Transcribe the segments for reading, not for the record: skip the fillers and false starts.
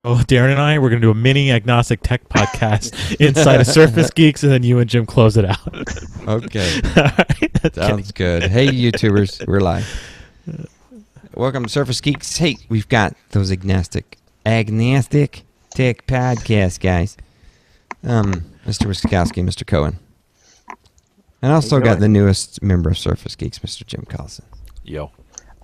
Darren and I, we're going to do a mini agnostic tech podcast inside of Surface Geeks, and then you and Jim close it out. Okay. Right? Sounds good. Hey, YouTubers, we're live. Welcome to Surface Geeks. Hey, we've got those agnostic tech podcast guys. Mr. Wiskowski, Mr. Cohen. And also got the newest member of Surface Geeks, Mr. Jim Collison. Yo.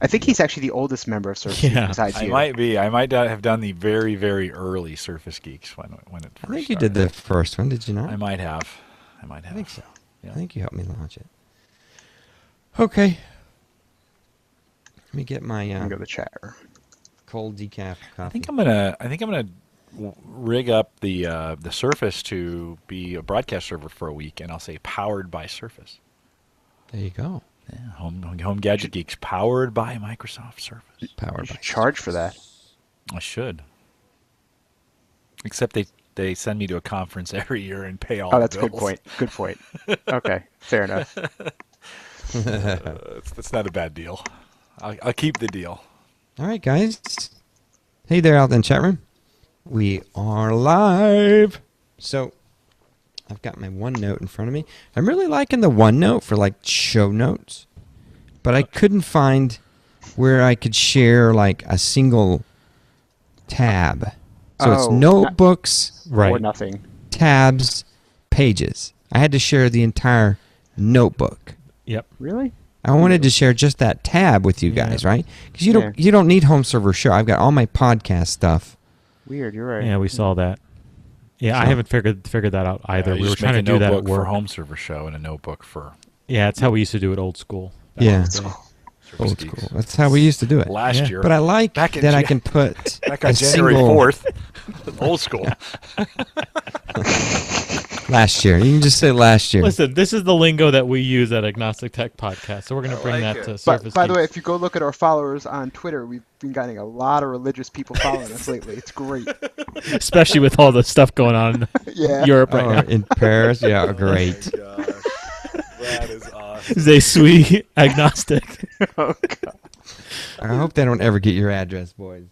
I think he's actually the oldest member of Surface Geeks besides you. I might be. I might have done the very, very early Surface Geeks when it first I think you did the first one, did you not? I might have. I think so. Yeah. I think you helped me launch it. Okay. Let me get my go to the chat. cold decaf coffee. I think I'm gonna rig up the Surface to be a broadcast server for a week, and I'll say powered by Surface. There you go. Yeah, home gadget geeks powered by Microsoft Surface. Powered You by should charge for that. I should. Except they send me to a conference every year and pay all. Oh, that's the a good bills. point. Good point. Okay, fair enough. That's not a bad deal. I'll keep the deal. All right, guys. Hey there out in the chat room. We are live. So, I've got my OneNote in front of me. I'm really liking the OneNote for like show notes, but I couldn't find where I could share like a single tab. So it's notebooks, Right. Or nothing. tabs, pages. I had to share the entire notebook. Yep. Really? I wanted to share just that tab with you guys, right? Because you don't need home server show. I've got all my podcast stuff. Weird. You're right. Yeah, we saw that. Yeah, I haven't figured that out either. You We were just trying to make a do that at notebook for work. home server show and a notebook for Yeah, it's how we used to do it old school. back Yeah. in the day. Surface Old Geeks. school. That's how we used to do it. Last Yeah. year. But I like Back in that I Jan- can put Back on a January single 4th. Old school. last year. You can just say last year. Listen, this is the lingo that we use at Agnostic Tech Podcast, so we're going to bring that to Surface By the way, Geeks. if you go look at our followers on Twitter, we've been getting a lot of religious people following us lately. It's great. Especially with all the stuff going on in Yeah. Europe right now. In Paris, yeah, great. Oh my gosh. That is awesome. Je suis agnostic. Oh, God. I hope they don't ever get your address, boys.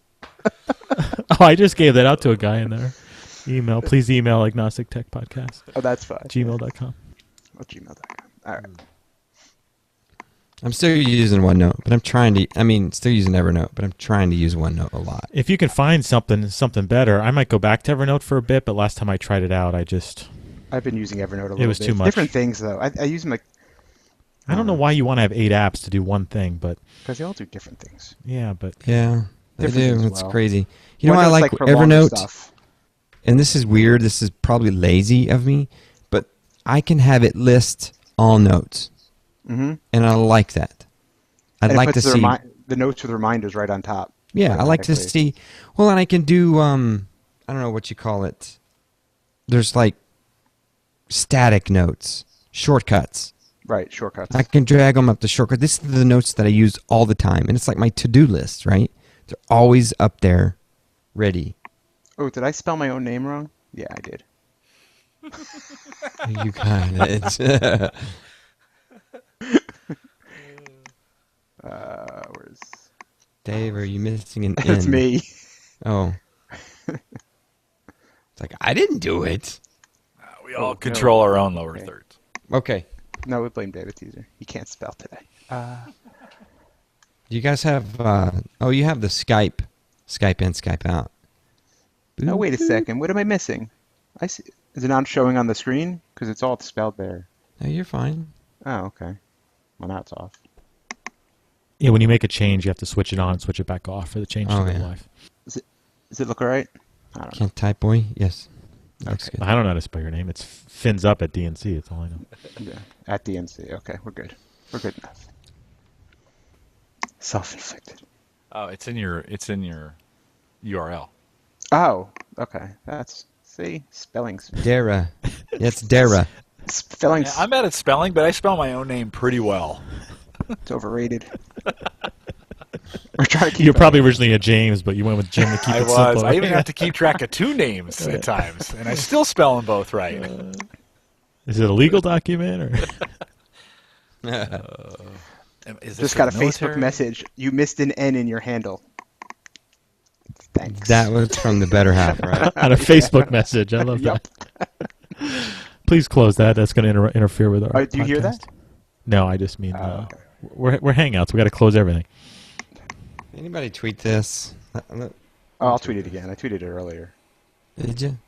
Oh, I just gave that out to a guy in there. Please email agnostic tech podcast Oh, that's fine. gmail.com. Oh, gmail.com. All right. I'm still using OneNote, but still using Evernote, but I'm trying to use OneNote a lot. If you can find something better, I might go back to Evernote for a bit, but last time I tried it out, I've been using Evernote a little bit. It was too much. Different things, though. I use them I don't know why you want to have 8 apps to do one thing, but because they all do different things. yeah, but Yeah, they Different do. as It's well. crazy. You know, I OneNote's like for longer Evernote, stuff. and this is weird. This is probably lazy of me, but I can have it list all notes, Mm-hmm. and I like that. I'd And like it to puts see. the notes with reminders right on top. Yeah, I like to automatically. see. Well, and I can do. I don't know what you call it. There's like static notes, shortcuts. Right, shortcuts. I can drag them up the shortcut. This is the notes that I use all the time, and it's like my to-do list, right? They're always up there, ready. Oh, did I spell my own name wrong? Yeah, I did. You got it. Where's... Dave, are you missing an N? It's me. Oh. It's like, I didn't do it. We all control our own lower Okay. thirds. Okay. No, we blame David Teaser. He can't spell today. Do you guys have, you have the Skype in, Skype out. Oh, wait a second. What am I missing? I see. Is it not showing on the screen? Because it's all spelled there. No, you're fine. Oh, okay. Well, now it's off. yeah, when you make a change, you have to switch it on and switch it back off for the change Oh, to go yeah. live. Does it look all right? I don't know. Can't type, boy? Yes. Looks good. I don't know how to spell your name. It's Fins Up at DNC. That's all I know. Yeah. At DNC. Okay, we're good. We're good enough. Self-inflicted. Oh, it's in your URL. Oh, okay. See? Spellings. Dara. It's Dara. Spellings. Yeah, I'm bad at spelling, but I spell my own name pretty well. It's overrated. We're trying to keep You're probably originally a James, but you went with Jim to keep I it was. simple. I even have to keep track of 2 names at times, and I still spell them both right. Is it a legal document or? Is this Just for got a the Facebook military? message. You missed an N in your handle. Thanks. That was from the better half, right? On a Facebook message. I love Yep. that. Please close that. That's going to interfere with our Do you hear podcast. that? No, I just mean Okay. we're hangouts. We got to close everything. Anybody tweet this? Oh, I'll tweet it again. I tweeted it earlier. Did you?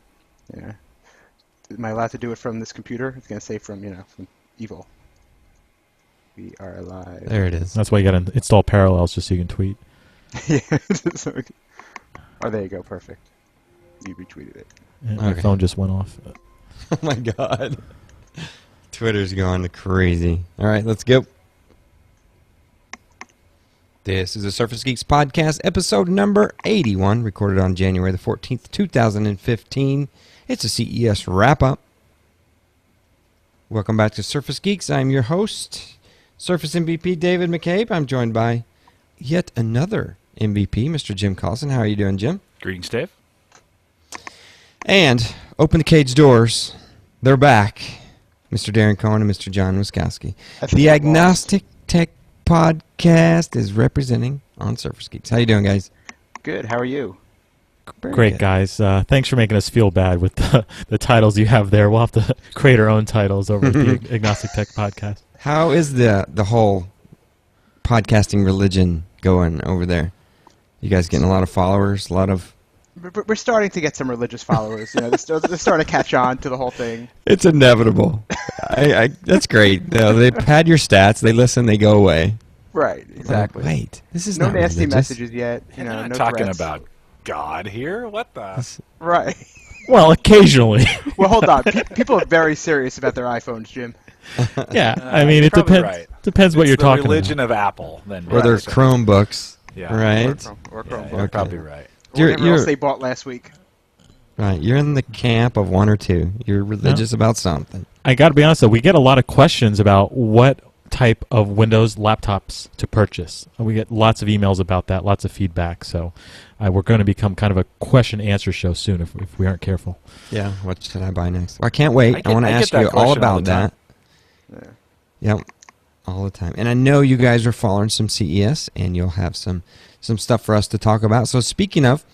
Yeah. Am I allowed to do it from this computer? It's gonna say from from Evil. We are alive. There it is. That's why you got to install Parallels just so you can tweet. Yeah. Oh, there you go. Perfect. You retweeted it. Yeah, my Okay. phone just went off. Oh my God. Twitter's going crazy. All right, let's go. This is the Surface Geeks podcast, episode number 81, recorded on January the 14th, 2015. It's a CES wrap-up. Welcome back to Surface Geeks. I'm your host, Surface MVP David McCabe. I'm joined by yet another MVP, Mr. Jim Carlson. How are you doing, Jim? Greetings, Dave. And open the cage doors. They're back. Mr. Darren Cohen and Mr. John Wiskowski. The Agnostic Tech Podcast is representing on Surface Geeks. How you doing, guys? Good. How are you? Very Great, good. guys. Thanks for making us feel bad with the titles you have there. We'll have to create our own titles over at the Agnostic Tech Podcast. How is the whole podcasting religion going over there? You guys getting a lot of followers? A lot of... We're starting to get some religious followers. They're starting to catch on to the whole thing. It's inevitable. That's great. They pad your stats. They listen. They go away. Right. Exactly. Wait, this is No not nasty religious. messages yet. We're No not talking threats. about God here. What the? Right. Well, occasionally. Well, hold on. People are very serious about their iPhones, Jim. Yeah, I mean, you're it probably depends. right. Depends what It's you're the talking religion about. of Apple. Then Or their so- Chromebooks. Yeah. Right. Or Yeah, Chromebook. you're probably right. Or whatever else they bought last week. Right. You're in the camp of one or two. You're religious about something. I got to be honest, though, we get a lot of questions about what type of Windows laptops to purchase. We get lots of emails about that, lots of feedback. So we're going to become kind of a question-answer show soon if we aren't careful. Yeah. What should I buy next? Well, I can't wait. I want to I get ask that you all question all about the time. that. Yeah. Yep. All the time. And I know you guys are following some CES, and you'll have some stuff for us to talk about. So speaking of,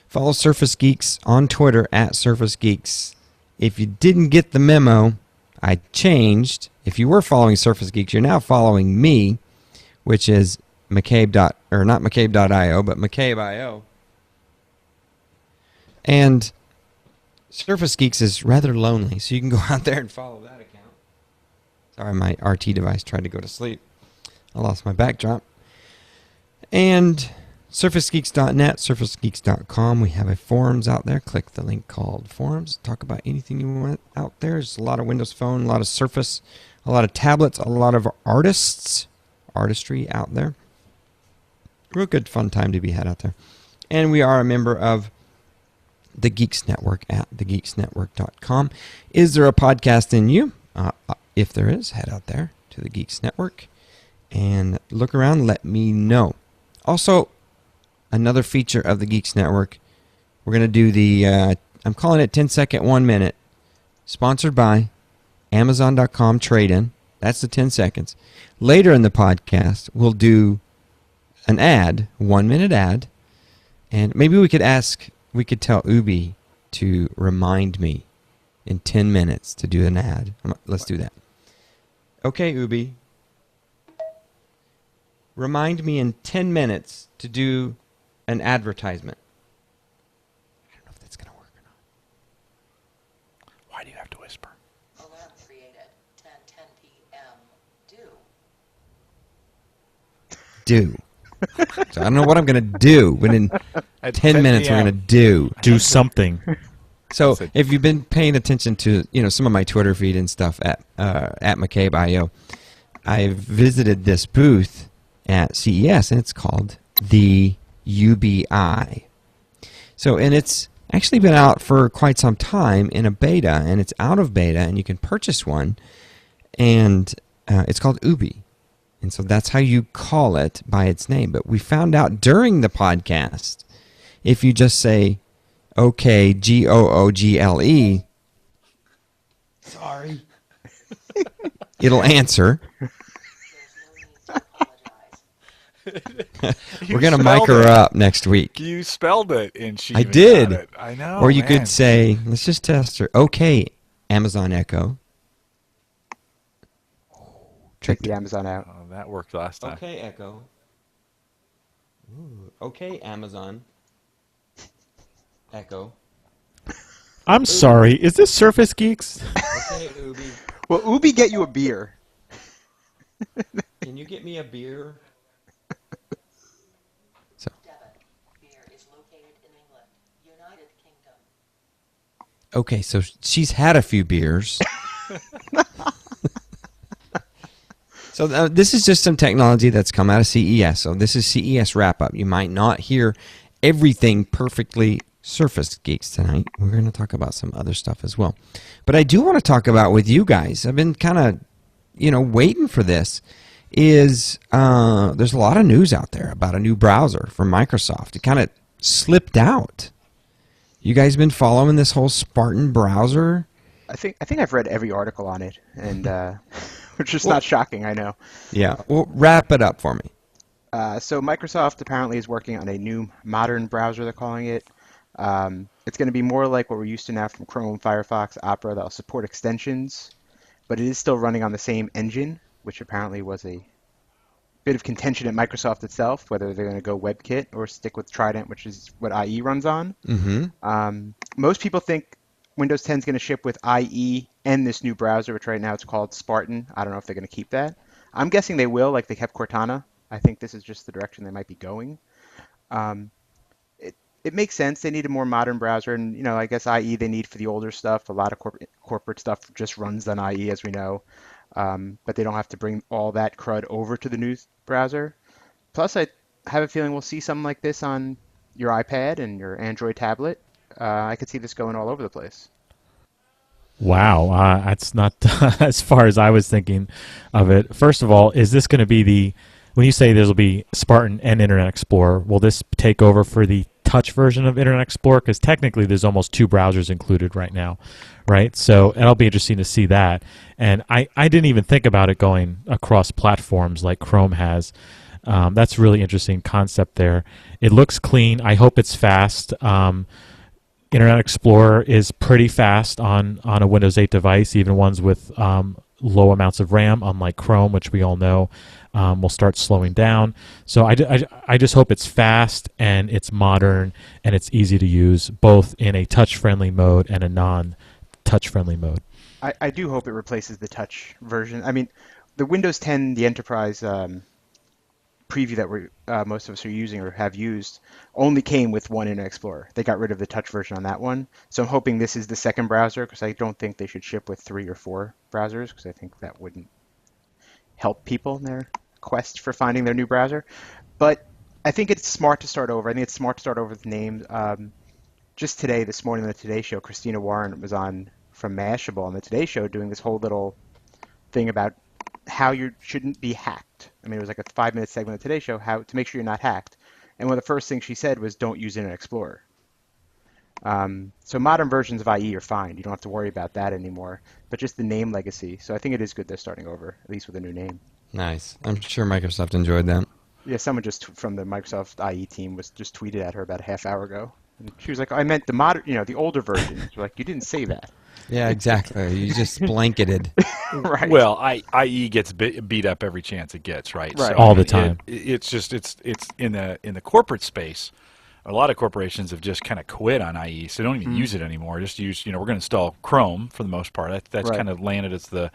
follow Surface Geeks on Twitter at Surface Geeks. If you didn't get the memo, I changed. If you were following Surface Geeks, you're now following me, which is McCabe. Or not McCabe.io, but McCabe.io. And Surface Geeks is rather lonely, so you can go out there and follow that account. Sorry, my RT device tried to go to sleep. I lost my backdrop. And SurfaceGeeks.net, SurfaceGeeks.com. We have a forums out there. Click the link called Forums. Talk about anything you want out there. There's a lot of Windows Phone, a lot of Surface, a lot of tablets, a lot of artistry out there. Real good fun time to be had out there. And we are a member of the Geeks Network at thegeeksnetwork.com. Is there a podcast in you? If there is, head out there to the Geeks Network and look around. Let me know. Also, another feature of the Geeks Network, we're going to do the, I'm calling it 10-second, 1 minute, sponsored by Amazon.com trade-in. That's the 10 seconds. Later in the podcast, we'll do an ad, 1 minute ad, and maybe we could tell Ubi to remind me in 10 minutes to do an ad. Let's do that. Okay, Ubi. Remind me in 10 minutes to do an advertisement. I don't know if that's going to work or not. Why do you have to whisper? Alarm created. 10:10 p.m. Do. So I don't know what I'm going to do, but in At 10 minutes we're going to do. Do something. So That's it. if you've been paying attention to some of my Twitter feed and stuff at McCabe.io, I visited this booth at CES, and it's called the UBI. So, and it's actually been out for quite some time in a beta, and it's out of beta, and you can purchase one, and it's called Ubi. And so that's how you call it by its name. But we found out during the podcast, if you just say, okay, Google, sorry, it'll answer. There's no need to apologize. We're gonna mic her up next week. You spelled it, and she I even did. got it. I know. Or you man. could say, let's just test her. Okay, Amazon Echo. Check the Amazon out. Oh, that worked last time. Okay, Echo. Ooh, okay, Amazon. Echo. I'm sorry. Is this Surface Geeks? Okay, Ubi. Will Ubi get you a beer? Can you get me a beer? Devon. Beer is located in England, United Kingdom. Okay, so she's had a few beers. So this is just some technology that's come out of CES. So this is CES Wrapup. You might not hear everything perfectly Surface Geeks tonight. We're going to talk about some other stuff as well. But I do want to talk about with you guys. I've been kind of, waiting for this. There's a lot of news out there about a new browser from Microsoft. It kind of slipped out. You guys been following this whole Spartan browser? I think I've read every article on it, and which is not shocking, I know. Yeah. Well, wrap it up for me. So Microsoft apparently is working on a new modern browser, they're calling it. It's going to be more like what we're used to now from Chrome, Firefox, Opera. That'll support extensions, but it is still running on the same engine, which apparently was a bit of contention at Microsoft itself, whether they're going to go WebKit or stick with Trident, which is what IE runs on. Mm-hmm. Most people think Windows 10 is going to ship with IE and this new browser, which right now it's called Spartan. I don't know if they're going to keep that. I'm guessing they will, like they kept Cortana. I think this is just the direction they might be going. It makes sense. They need a more modern browser, and I guess IE they need for the older stuff. A lot of corporate stuff just runs on IE, as we know, but they don't have to bring all that crud over to the new browser. Plus, I have a feeling we'll see something like this on your iPad and your Android tablet. I could see this going all over the place. Wow, that's not as far as I was thinking of it. First of all, is this going to be when you say there'll be Spartan and Internet Explorer, will this take over for the touch version of Internet Explorer? Because technically there's almost two browsers included right now, right? So it'll be interesting to see that. And I didn't even think about it going across platforms like Chrome has. That's a really interesting concept there. It looks clean. I hope it's fast. Internet Explorer is pretty fast on a Windows 8 device, even ones with low amounts of RAM, unlike Chrome, which we all know will start slowing down. So I just hope it's fast and it's modern and it's easy to use, both in a touch-friendly mode and a non-touch-friendly mode. I do hope it replaces the touch version. I mean, the Windows 10, the Enterprise preview that most of us are using or have used only came with one Internet Explorer. They got rid of the touch version on that one. So I'm hoping this is the second browser, because I don't think they should ship with 3 or 4 browsers, because I think that wouldn't help people in their quest for finding their new browser. But I think it's smart to start over. I think it's smart to start over with names. Just today, this morning on the Today Show, Christina Warren was on from Mashable on the Today Show doing this whole little thing about how you shouldn't be hacked. I mean, it was like a 5-minute segment of the Today Show, how to make sure you're not hacked. And one of the first things she said was, don't use Internet Explorer. So modern versions of IE are fine. You don't have to worry about that anymore. But just the name legacy. So I think it is good they're starting over, at least with a new name. Nice. I'm sure Microsoft enjoyed that. Yeah, someone just from the Microsoft IE team was just tweeted at her about a half hour ago. And she was like, I meant the modern, the older version. She's like, you didn't say that. Yeah, exactly. You just blanketed. Right. Well, IE gets beat up every chance it gets, right? Right. All the time. It's just it's in the corporate space. A lot of corporations have just kind of quit on IE, so they don't even use it anymore. Just use, we're going to install Chrome for the most part. That's Right. kind of landed as the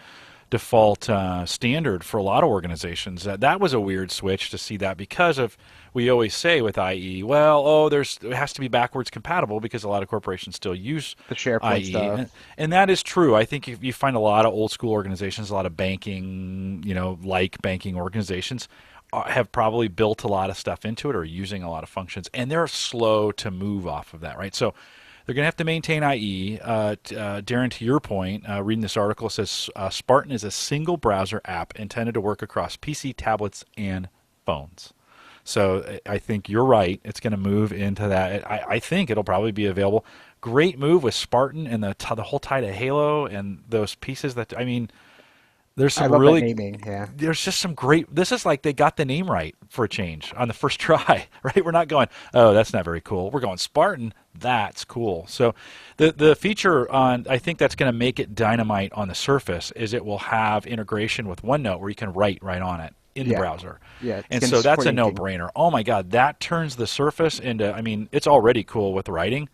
default standard for a lot of organizations. That was a weird switch to see that, because of, we always say with IE, it has to be backwards compatible, because a lot of corporations still use The SharePoint IE. stuff. And that is true. I think if you find a lot of old school organizations, a lot of banking, like banking organizations, have probably built a lot of stuff into it or using a lot of functions, and they're slow to move off of that, right? So they're going to have to maintain IE. Darren, to your point, reading this article, it says Spartan is a single browser app intended to work across PC, tablets, and phones. So I think you're right. It's going to move into that. I think it'll probably be available. Great move with Spartan and the whole tie to Halo and those pieces. There's I some love really that naming. Yeah. there's just some great. This is like they got the name right for a change on the first try, right? We're not going, oh, that's not very cool. We're going Spartan. That's cool. So the feature on I think that's going to make it dynamite on the Surface is it will have integration with OneNote where you can write right on it in the Yeah. browser. Yeah. It's And gonna so that's support a inking. no-brainer. Oh my God, that turns the Surface into. I mean, it's already cool with writing.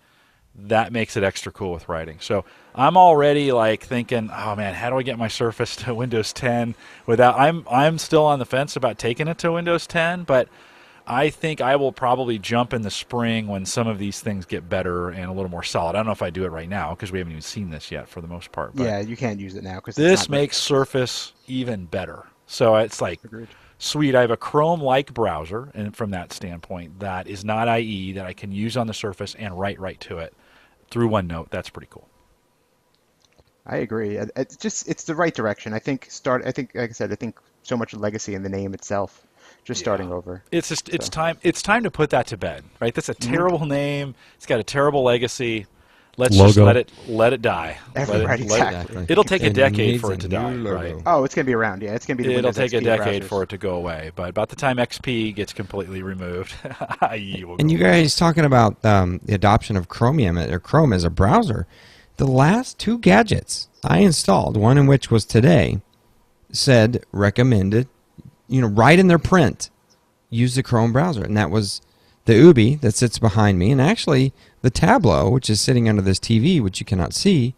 That makes it extra cool with writing. So I'm already like thinking, oh man, how do I get my Surface to Windows 10 without? I'm still on the fence about taking it to Windows 10, but I think I will probably jump in the spring when some of these things get better and a little more solid. I don't know if I do it right now because we haven't even seen this yet for the most part. But Yeah, you can't use it now because this makes Surface even better. So it's like Agreed. sweet. I have a Chrome-like browser, and from that standpoint, that is not IE that I can use on the Surface and write right to it through OneNote. That's pretty cool. I agree. It's the right direction. I think like I said, I think so much legacy in the name itself. Just starting over. It's just it's So. time. It's time to put that to bed, right? That's a terrible name. It's got a terrible legacy. Let's Logo. just let it die. Everybody, exactly. It'll take a It decade needs for a it to new die, logo. right? Oh, it's gonna be around. Yeah, it's gonna be the It'll Windows take a XP decade browsers. for it to go away, but about the time XP gets completely removed, IE will go And you away. guys talking about the adoption of Chromium or Chrome as a browser. The last two gadgets I installed, one in which was today, said recommended, right in their print, use the Chrome browser. And that was the Ubi that sits behind me. And actually, the Tableau, which is sitting under this TV, which you cannot see,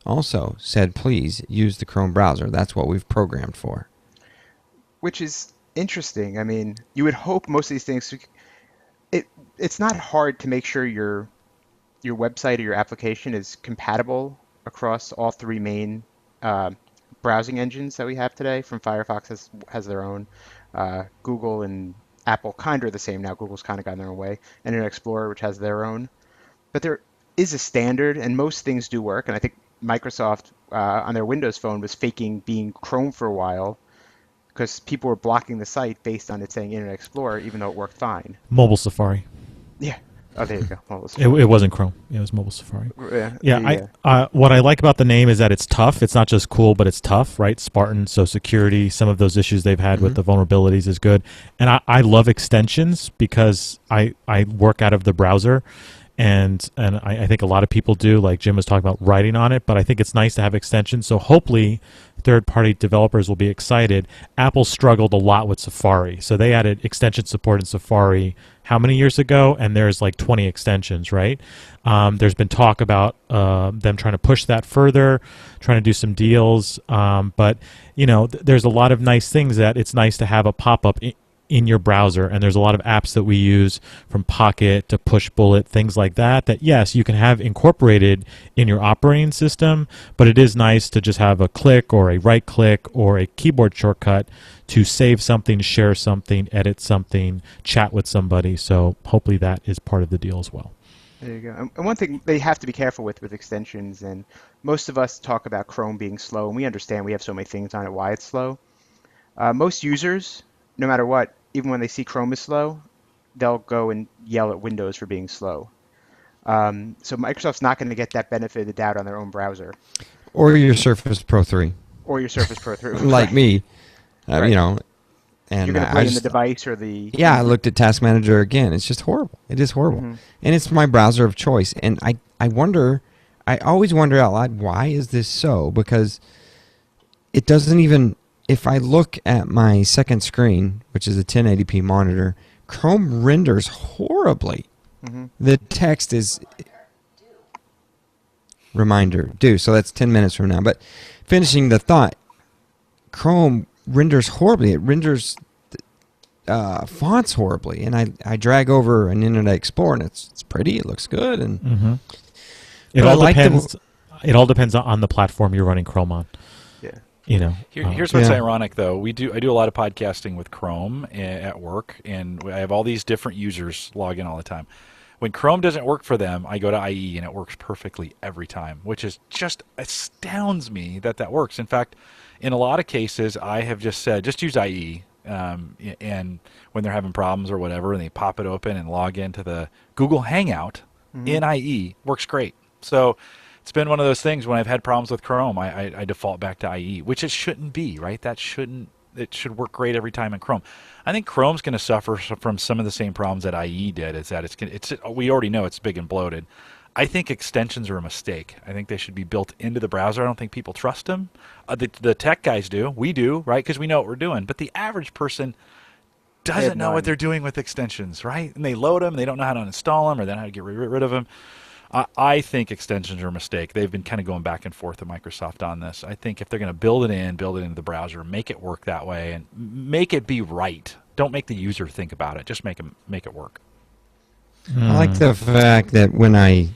also said, please use the Chrome browser. That's what we've programmed for. Which is interesting. I mean, you would hope most of these things. It's not hard to make sure your website or your application is compatible across all three main uh, browsing engines that we have today. From Firefox has their own. Google and Apple kind of are the same now. Google's kind of gotten their own way. And Internet Explorer, which has their own. But there is a standard, and most things do work. And I think Microsoft on their Windows Phone was faking being Chrome for a while because people were blocking the site based on it saying Internet Explorer, even though it worked fine. Mobile Safari. Yeah. Oh, there you go. Well, It wasn't Chrome. It was Mobile Safari. yeah. Yeah, what I like about the name is that it's tough. It's not just cool, but it's tough, right? Spartan, so security, some of those issues they've had with the vulnerabilities is good. And I love extensions because I work out of the browser, and I think a lot of people do, like Jim was talking about writing on it, but I think it's nice to have extensions. So hopefully third-party developers will be excited. Apple struggled a lot with Safari, so they added extension support in Safari how many years ago, and there's like 20 extensions, right? There's been talk about them trying to push that further, trying to do some deals, but there's a lot of nice things that it's nice to have a pop-up in your browser, and there's a lot of apps that we use, from Pocket to Push Bullet, things like that, yes, you can have incorporated in your operating system, but it is nice to just have a click or a right click or a keyboard shortcut to save something, share something, edit something, chat with somebody. So hopefully that is part of the deal as well. There you go. And one thing they have to be careful with extensions, and most of us talk about Chrome being slow, and we understand we have so many things on it why it's slow. Most users, no matter what, even when they see Chrome is slow, they'll go and yell at Windows for being slow. So Microsoft's not going to get that benefit of the doubt on their own browser. Or your Surface Pro 3. Or your Surface Pro 3. Like me. Right. And You're going to I blame just, the device or the... Yeah, I looked at Task Manager again. It's just horrible. It is horrible. And it's my browser of choice. And I always wonder out loud, why is this so? Because it doesn't even, if I look at my second screen, which is a 1080p monitor, Chrome renders horribly. The text is, reminder, due. So that's 10 minutes from now. But finishing the thought, Chrome renders horribly. It renders fonts horribly, and I drag over an Internet Explorer, and it's pretty. It looks good, and It all depends on the platform you're running Chrome on. Yeah. Here's what's ironic, though. I do a lot of podcasting with Chrome at work, and I have all these different users log in all the time. When Chrome doesn't work for them, I go to IE, and it works perfectly every time, which is just astounds me that works. In fact, in a lot of cases, I have just said, just use IE, and when they're having problems or whatever, and they pop it open and log into the Google Hangout in IE, works great. So It's been one of those things when I've had problems with Chrome, I default back to IE, which it shouldn't be, right? It should work great every time in Chrome. I think Chrome's going to suffer from some of the same problems that IE did. Is that we already know it's big and bloated. I think extensions are a mistake. I think they should be built into the browser. I don't think people trust them. The tech guys do. We do, right? Because we know what we're doing. But the average person doesn't know what they're doing with extensions, right? And they load them. They don't know how to install them or they don't know how to get rid of them. I think extensions are a mistake. They've been kind of going back and forth with Microsoft on this. I think if they're going to build it into the browser, make it work that way, and make it be right. Don't make the user think about it. Just make it work. I like the fact that when I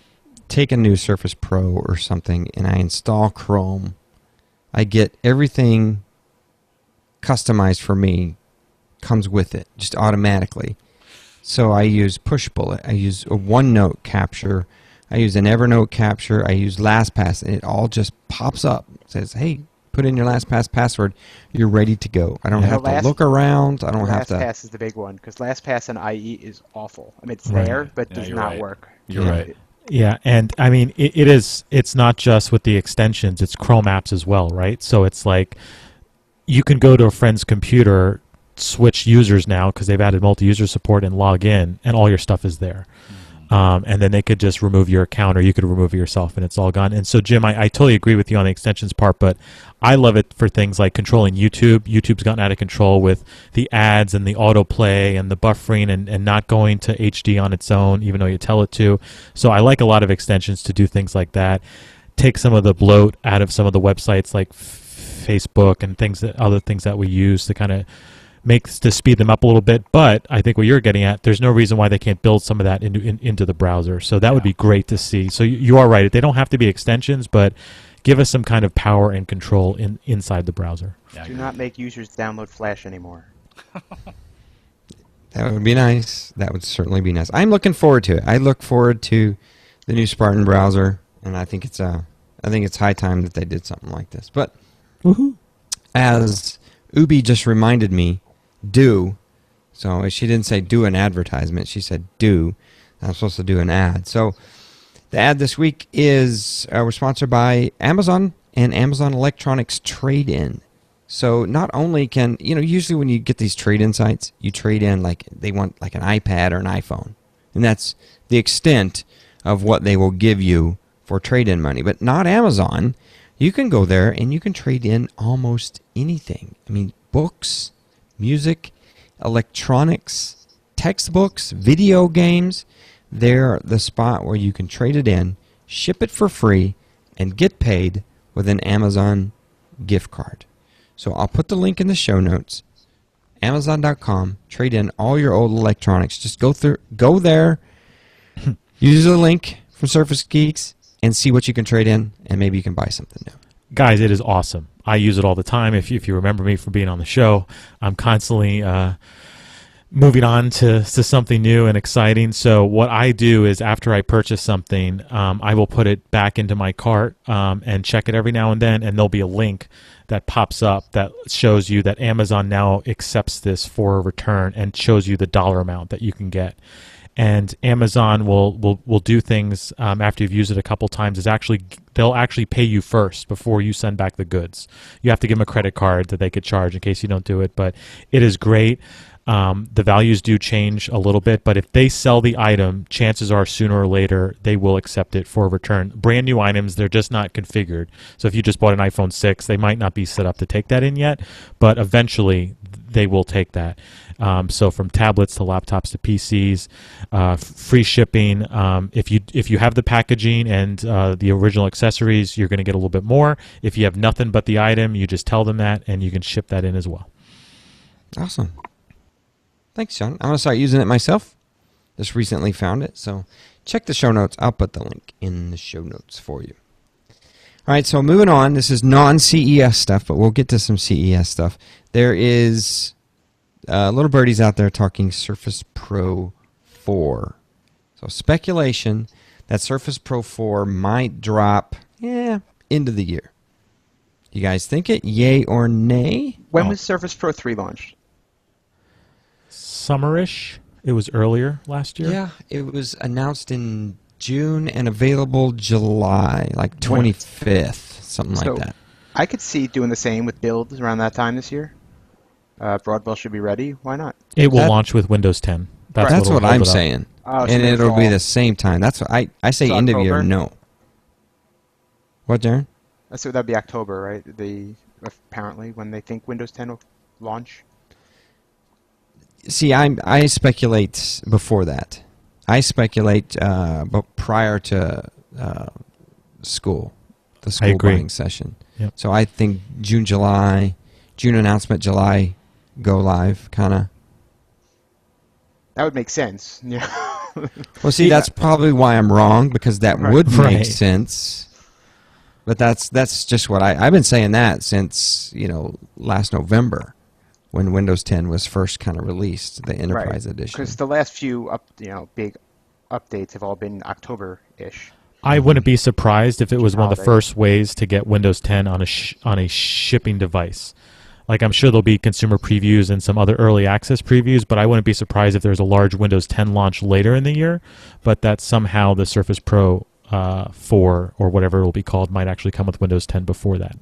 take a new Surface Pro or something and I install Chrome, I get everything customized for me, comes with it, just automatically. So I use Pushbullet, I use a OneNote capture, I use an Evernote capture, I use LastPass, and it all just pops up. It says, hey, put in your LastPass password, you're ready to go. I don't have to look around. I don't have to. LastPass is the big one, because LastPass and IE is awful. I mean, it's there, but does not work. You're right. Yeah, and I mean, it's not just with the extensions, it's Chrome apps as well, right? So it's like you can go to a friend's computer, switch users now because they've added multi-user support and log in, and all your stuff is there. And then they could just remove your account, or you could remove it yourself, and it's all gone. And so, Jim, I totally agree with you on the extensions part, but I love it for things like controlling YouTube. YouTube's gotten out of control with the ads and the autoplay and the buffering and not going to HD on its own, even though you tell it to. So I like a lot of extensions to do things like that. Take some of the bloat out of some of the websites like Facebook and other things that we use to kind of to speed them up a little bit. But I think what you're getting at, there's no reason why they can't build some of that into the browser. So that would be great to see. So you are right. They don't have to be extensions, but give us some kind of power and control inside the browser. Do not make users download Flash anymore. That would be nice. That would certainly be nice. I'm looking forward to it. I look forward to the new Spartan browser, and I think it's high time that they did something like this. But as Ubi just reminded me, so she didn't say do an advertisement, she said do. I'm supposed to do an ad. So the ad this week is we're sponsored by Amazon and Amazon Electronics Trade-In. So not only can, usually when you get these trade-in sites, you trade in they want like an iPad or an iPhone. And that's the extent of what they will give you for trade-in money. But not Amazon. You can go there and you can trade in almost anything. I mean, books, music, electronics, textbooks, video games. They're the spot where you can trade it in, ship it for free, and get paid with an Amazon gift card. So I'll put the link in the show notes. Amazon.com. Trade in all your old electronics. Just go there, use the link from Surface Geeks, and see what you can trade in, and maybe you can buy something new. Guys, it is awesome. I use it all the time. If you remember me from being on the show, I'm constantly moving on to something new and exciting. So what I do is after I purchase something, I will put it back into my cart and check it every now and then, and there'll be a link that pops up that shows you that Amazon now accepts this for a return and shows you the dollar amount that you can get. And Amazon will do things after you've used it a couple times. They'll actually pay you first before you send back the goods. You have to give them a credit card that they could charge in case you don't do it. But it is great. The values do change a little bit, but if they sell the item, chances are sooner or later they will accept it for a return. Brand new items, they're just not configured. So if you just bought an iPhone 6, they might not be set up to take that in yet, but eventually they will take that. So from tablets to laptops to PCs, free shipping. If you have the packaging and the original accessories, you're going to get a little bit more. If you have nothing but the item, you just tell them that, and you can ship that in as well. Awesome. Thanks, John. I'm going to start using it myself. Just recently found it, so check the show notes. I'll put the link in the show notes for you. All right, so moving on. This is non-CES stuff, but we'll get to some CES stuff. There is little birdies out there talking Surface Pro 4. So speculation that Surface Pro 4 might drop into the year. You guys think it? Yay or nay? When was Surface Pro 3 launched? Summerish. It was earlier last year. Yeah, it was announced in June and available July, like 25th, something So like that. I could see doing the same with builds around that time this year. Broadwell should be ready. Why not? It will That- launch with Windows 10. That's what'll what hold I'm it up. saying. Oh, so And maybe it'll be fall. the same time. That's what I say So end of year, October? no. What, Darren? So that'd be October, right? Apparently when they think Windows 10 will launch. See, I speculate before that. I speculate but prior to school, the school agree. buying session. Yep. So I think June announcement, July go live, kind of. That would make sense. Yeah. Well, see, that's probably why I'm wrong, because that Right. would make Right. sense. But that's just what I've been saying that since last November, when Windows 10 was first kind of released, the Enterprise Edition. Because the last few big updates have all been October-ish. I wouldn't be surprised if it was one of the Holiday. first ways to get Windows 10 on a shipping device. Like, I'm sure there'll be consumer previews and some other early access previews, but I wouldn't be surprised if there's a large Windows 10 launch later in the year, but that somehow the Surface Pro 4 or whatever it will be called might actually come with Windows 10 before that.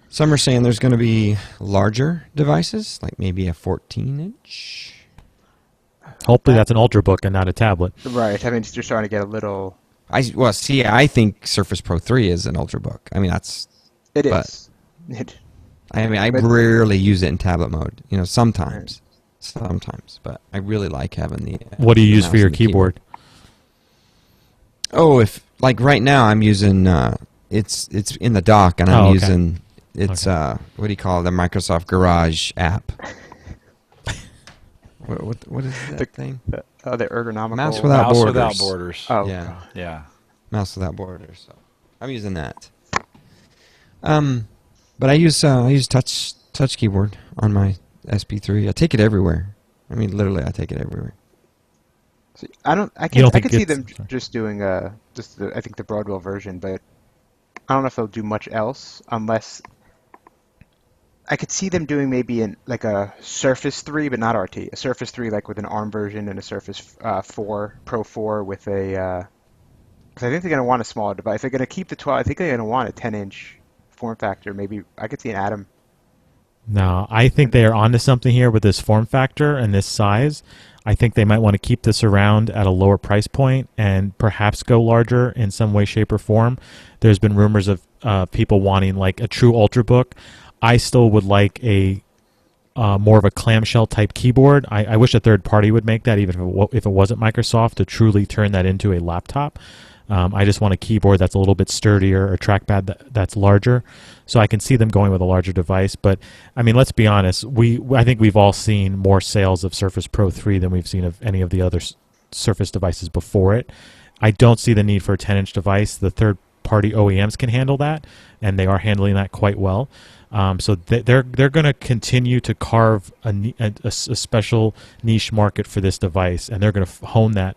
Some are saying there's going to be larger devices, like maybe a 14-inch. Hopefully that's an Ultrabook and not a tablet. Right. I mean, you're starting to get a little. I think Surface Pro 3 is an Ultrabook. I mean, It But- is. I But- rarely use it in tablet mode. Sometimes, but I really like having the. What do you use mouse for your and the keyboard? Oh, if like right now I'm using it's in the dock and I'm Oh, okay. using it's Okay. what do you call it, the Microsoft Garage app. What is that thing? The ergonomical. Mouse without Mouse borders. without borders. Oh, Yeah. God. Yeah. Mouse without borders. So I'm using that. But I use touch keyboard on my SP3. I take it everywhere. I mean, literally, I take it everywhere. See, I don't can think see it's- them sorry. just doing I think the Broadwell version, but I don't know if they'll do much else unless I could see them doing maybe like a Surface 3, but not RT. A Surface 3 like with an ARM version and a Surface 4 Pro 4 with a. Because I think they're going to want a smaller device. If they're going to keep the 12, I think they're going to want a 10-inch form factor. Maybe I could see an Atom. No, I think they are onto something here with this form factor and this size. I think they might want to keep this around at a lower price point and perhaps go larger in some way, shape, or form. There's been rumors of people wanting like a true Ultrabook. I still would like a more of a clamshell type keyboard. I wish a third party would make that, even if it wasn't Microsoft, to truly turn that into a laptop. I just want a keyboard that's a little bit sturdier, a trackpad that's larger. So I can see them going with a larger device. But, I mean, let's be honest. I think we've all seen more sales of Surface Pro 3 than we've seen of any of the other Surface devices before it. I don't see the need for a 10-inch device. The third-party OEMs can handle that, and they are handling that quite well. So they're going to continue to carve a special niche market for this device, and they're going to hone that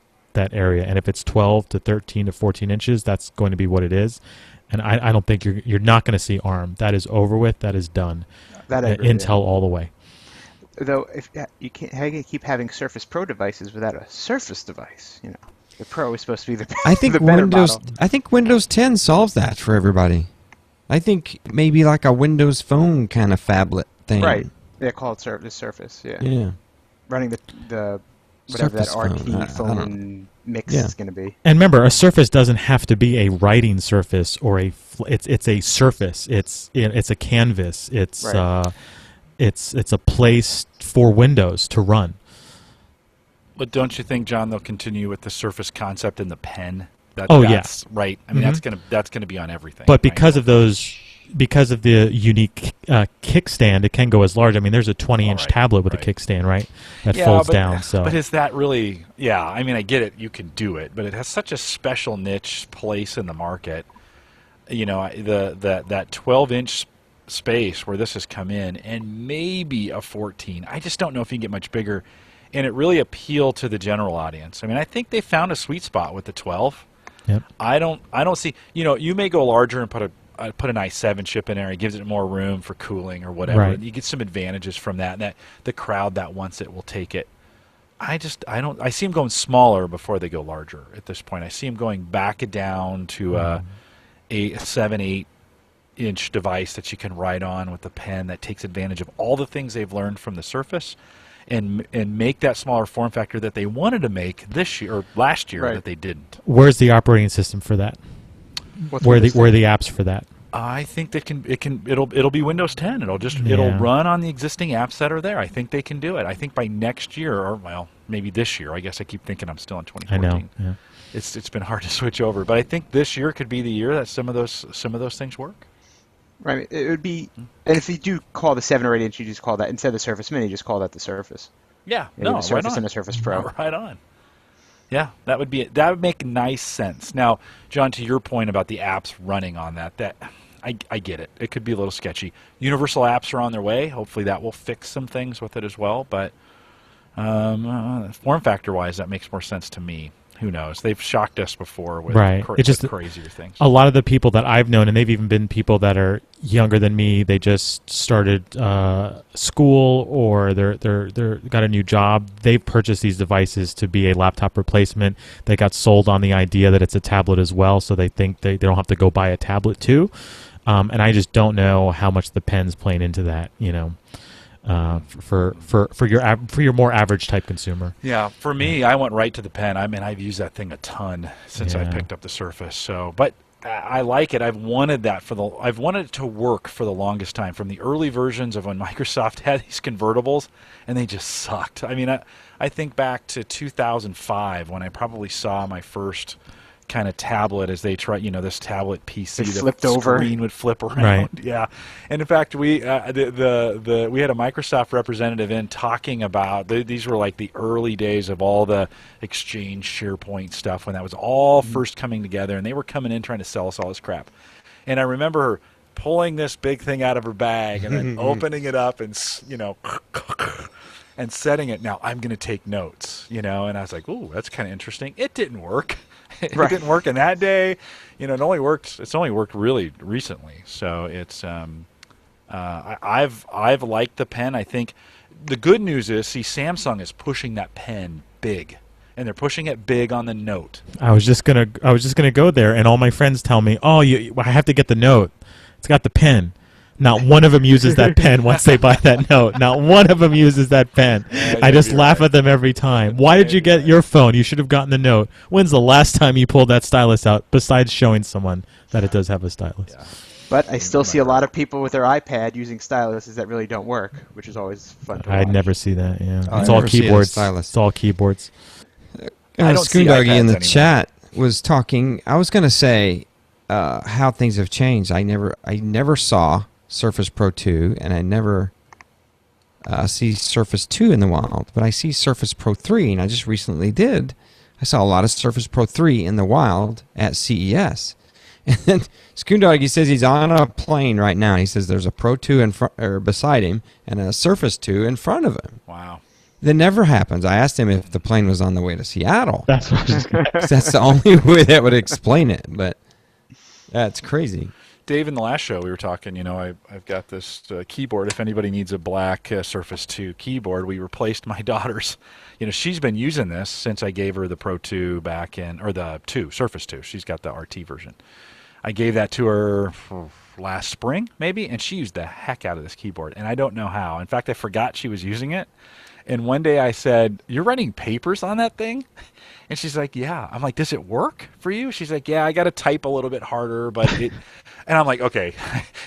area. And if it's 12 to 13 to 14 inches, that's going to be what it is. And I don't think you're not going to see ARM. That is over with. That is done. That I agree, Intel yeah. all the way. Though, if you can't, how can you keep having Surface Pro devices without a Surface device? The Pro is supposed to be the I think the better Windows. model. I think Windows 10 solves that for everybody. I think maybe like a Windows Phone kind of phablet thing. Right. They call it the Surface. Yeah. Yeah. Running the whatever Surface that RT phone, I don't phone mix Yeah. is going to be. And remember, a Surface doesn't have to be a writing surface or it's a surface. It's a canvas. It's Right. it's a place for Windows to run. But don't you think, John, they'll continue with the Surface concept and the pen? Oh, yeah. That's right. I mean, that's gonna be on everything. But right? because of the unique kickstand, it can go as large. I mean, there's a 20-inch Right, tablet with right. a kickstand, right? That Yeah, folds but, down. So, but is that really? Yeah, I mean, I get it. You can do it, but it has such a special niche place in the market. That 12-inch space where this has come in, and maybe a 14. I just don't know if you can get much bigger, and it really appeal to the general audience. I mean, I think they found a sweet spot with the 12. yep. I don't see. You may go larger and put an i7 chip in there. It gives it more room for cooling or whatever. Right. And you get some advantages from that. And that the crowd that wants it will take it. I see them going smaller before they go larger at this point. I see them going back down to a 7-8 inch device that you can write on with a pen that takes advantage of all the things they've learned from the Surface, and make that smaller form factor that they wanted to make this year or last year that they didn't. Where's the operating system for that? What's Where are Windows the apps for that? I think it'll be Windows 10. It'll run on the existing apps that are there. I think they can do it. I think by next year, or well, maybe this year. I guess I keep thinking I'm still in 2014. I know. Yeah. It's been hard to switch over, but I think this year could be the year that some of those things work. Right. It would be, and if you do call the 7 or 8 inch, you just call that, instead of the Surface Mini, just call that the Surface. Yeah, Maybe no, the Surface right on. and the Surface Pro. No, right on. Yeah, that would make nice sense. Now, John, to your point about the apps running on that I get it. It could be a little sketchy. Universal apps are on their way. Hopefully that will fix some things with it as well. But form factor wise, that makes more sense to me. Who knows? They've shocked us before with It's just crazier things. A lot of the people that I've known, and they've even been people that are younger than me. They just started school, or they're got a new job. They've purchased these devices to be a laptop replacement. They got sold on the idea that it's a tablet as well, so they think they don't have to go buy a tablet too. And I just don't know how much the pen's playing into that. For your more average type consumer. Yeah, for me, I went right to the pen. I mean, I've used that thing a ton since I picked up the Surface. So, but I like it. I've wanted it to work for the longest time, from the early versions of when Microsoft had these convertibles, and they just sucked. I mean, I think back to 2005 when I probably saw my first kind of tablet as they tried, this tablet PC. It the flipped over. Screen would flip around. Right. Yeah, and in fact, we we had a Microsoft representative in talking about these were like the early days of all the Exchange SharePoint stuff when that was all first coming together, and they were coming in trying to sell us all this crap. And I remember her pulling this big thing out of her bag and then opening it up and and setting it. Now I'm going to take notes, and I was like, "Ooh, that's kind of interesting." It didn't work. It didn't work in that day. It's only worked really recently. So it's I've liked the pen. I think the good news is, Samsung is pushing that pen big, and they're pushing it big on the Note. I was just gonna go there, and all my friends tell me, "Oh, I have to get the Note. It's got the pen." Not one of them uses that pen once they buy that Note. Not one of them uses that pen. I just laugh at them every time. Why did you get your phone? You should have gotten the Note. When's the last time you pulled that stylus out, besides showing someone that it does have a stylus? Yeah. But I still see a lot of people with their iPad using styluses that really don't work, which is always fun to watch. I'd never see that. Yeah, I it's all never see a keyboards. stylus. It's all keyboards. I don't see Schoondoggy in iPads the anymore. chat was talking. I was going to say how things have changed. I never saw Surface Pro 2, and I never see Surface 2 in the wild, but I see Surface Pro 3, and I just recently did. I saw a lot of Surface Pro 3 in the wild at CES. And then Schoondoggy says he's on a plane right now. He says there's a Pro 2 in front, or beside him, and a Surface 2 in front of him. Wow. That never happens. I asked him if the plane was on the way to Seattle. That's what I was just gonna 'Cause that's the only way that would explain it, but that's crazy. Dave, in the last show we were talking, I've got this keyboard. If anybody needs a black Surface 2 keyboard, we replaced my daughter's. She's been using this since I gave her the Pro 2 or the Surface 2. She's got the RT version. I gave that to her last spring, maybe, and she used the heck out of this keyboard, and I don't know how. In fact, I forgot she was using it. And one day I said, "You're writing papers on that thing?" And she's like, "Yeah." I'm like, "Does it work for you?" She's like, "Yeah, I got to type a little bit harder, but it." And I'm like, "Okay,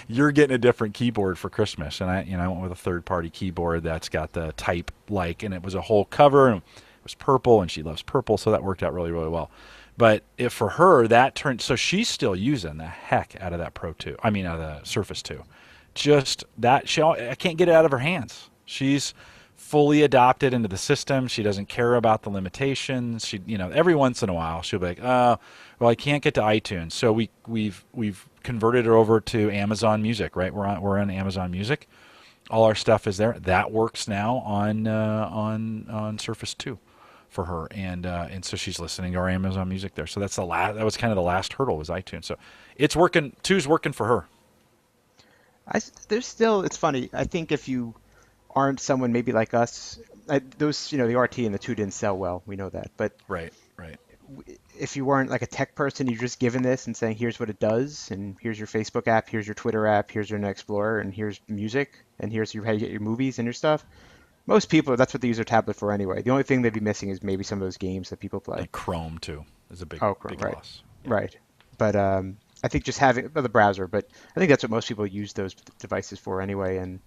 you're getting a different keyboard for Christmas." And I went with a third-party keyboard that's got the type and it was a whole cover, and it was purple, and she loves purple, so that worked out really, really well. But for her, that turned, so she's still using the heck out of that out of the Surface 2. Just that, I can't get it out of her hands. She's fully adopted into the system. She doesn't care about the limitations. She, every once in a while she'll be like, "Oh, well, I can't get to iTunes." So we've converted her over to Amazon Music, right? We're on Amazon Music. All our stuff is there. That works now on Surface 2 for her, and so she's listening to our Amazon Music there. So that's that was kind of the last hurdle, was iTunes. So it's working. 2's working for her. It's funny. I think if you aren't someone maybe like us, those, the RT and the 2 didn't sell well. We know that. But Right, right. if you weren't like a tech person, you're just given this and saying, here's what it does, and here's your Facebook app, here's your Twitter app, here's your Internet Explorer, and here's music, and here's how you get your movies and your stuff. Most people, that's what they use their tablet for anyway. The only thing they'd be missing is maybe some of those games that people play. And Chrome too is a big Oh, big right, loss. right. But I think just having the browser, but I think that's what most people use those devices for anyway. And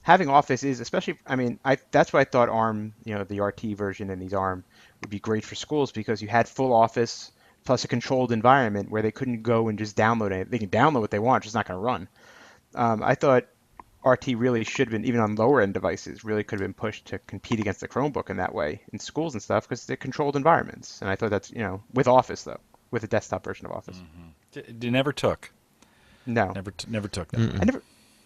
having Office is, especially, I mean, that's why I thought ARM, the RT version and these ARM would be great for schools, because you had full Office plus a controlled environment where they couldn't go and just download it. They can download what they want, it's just not going to run. I thought RT really should have been, even on lower end devices, really could have been pushed to compete against the Chromebook in that way in schools and stuff, because they're controlled environments. And I thought that's, with Office though, with a desktop version of Office. It never took. No, Never took that. Mm-mm.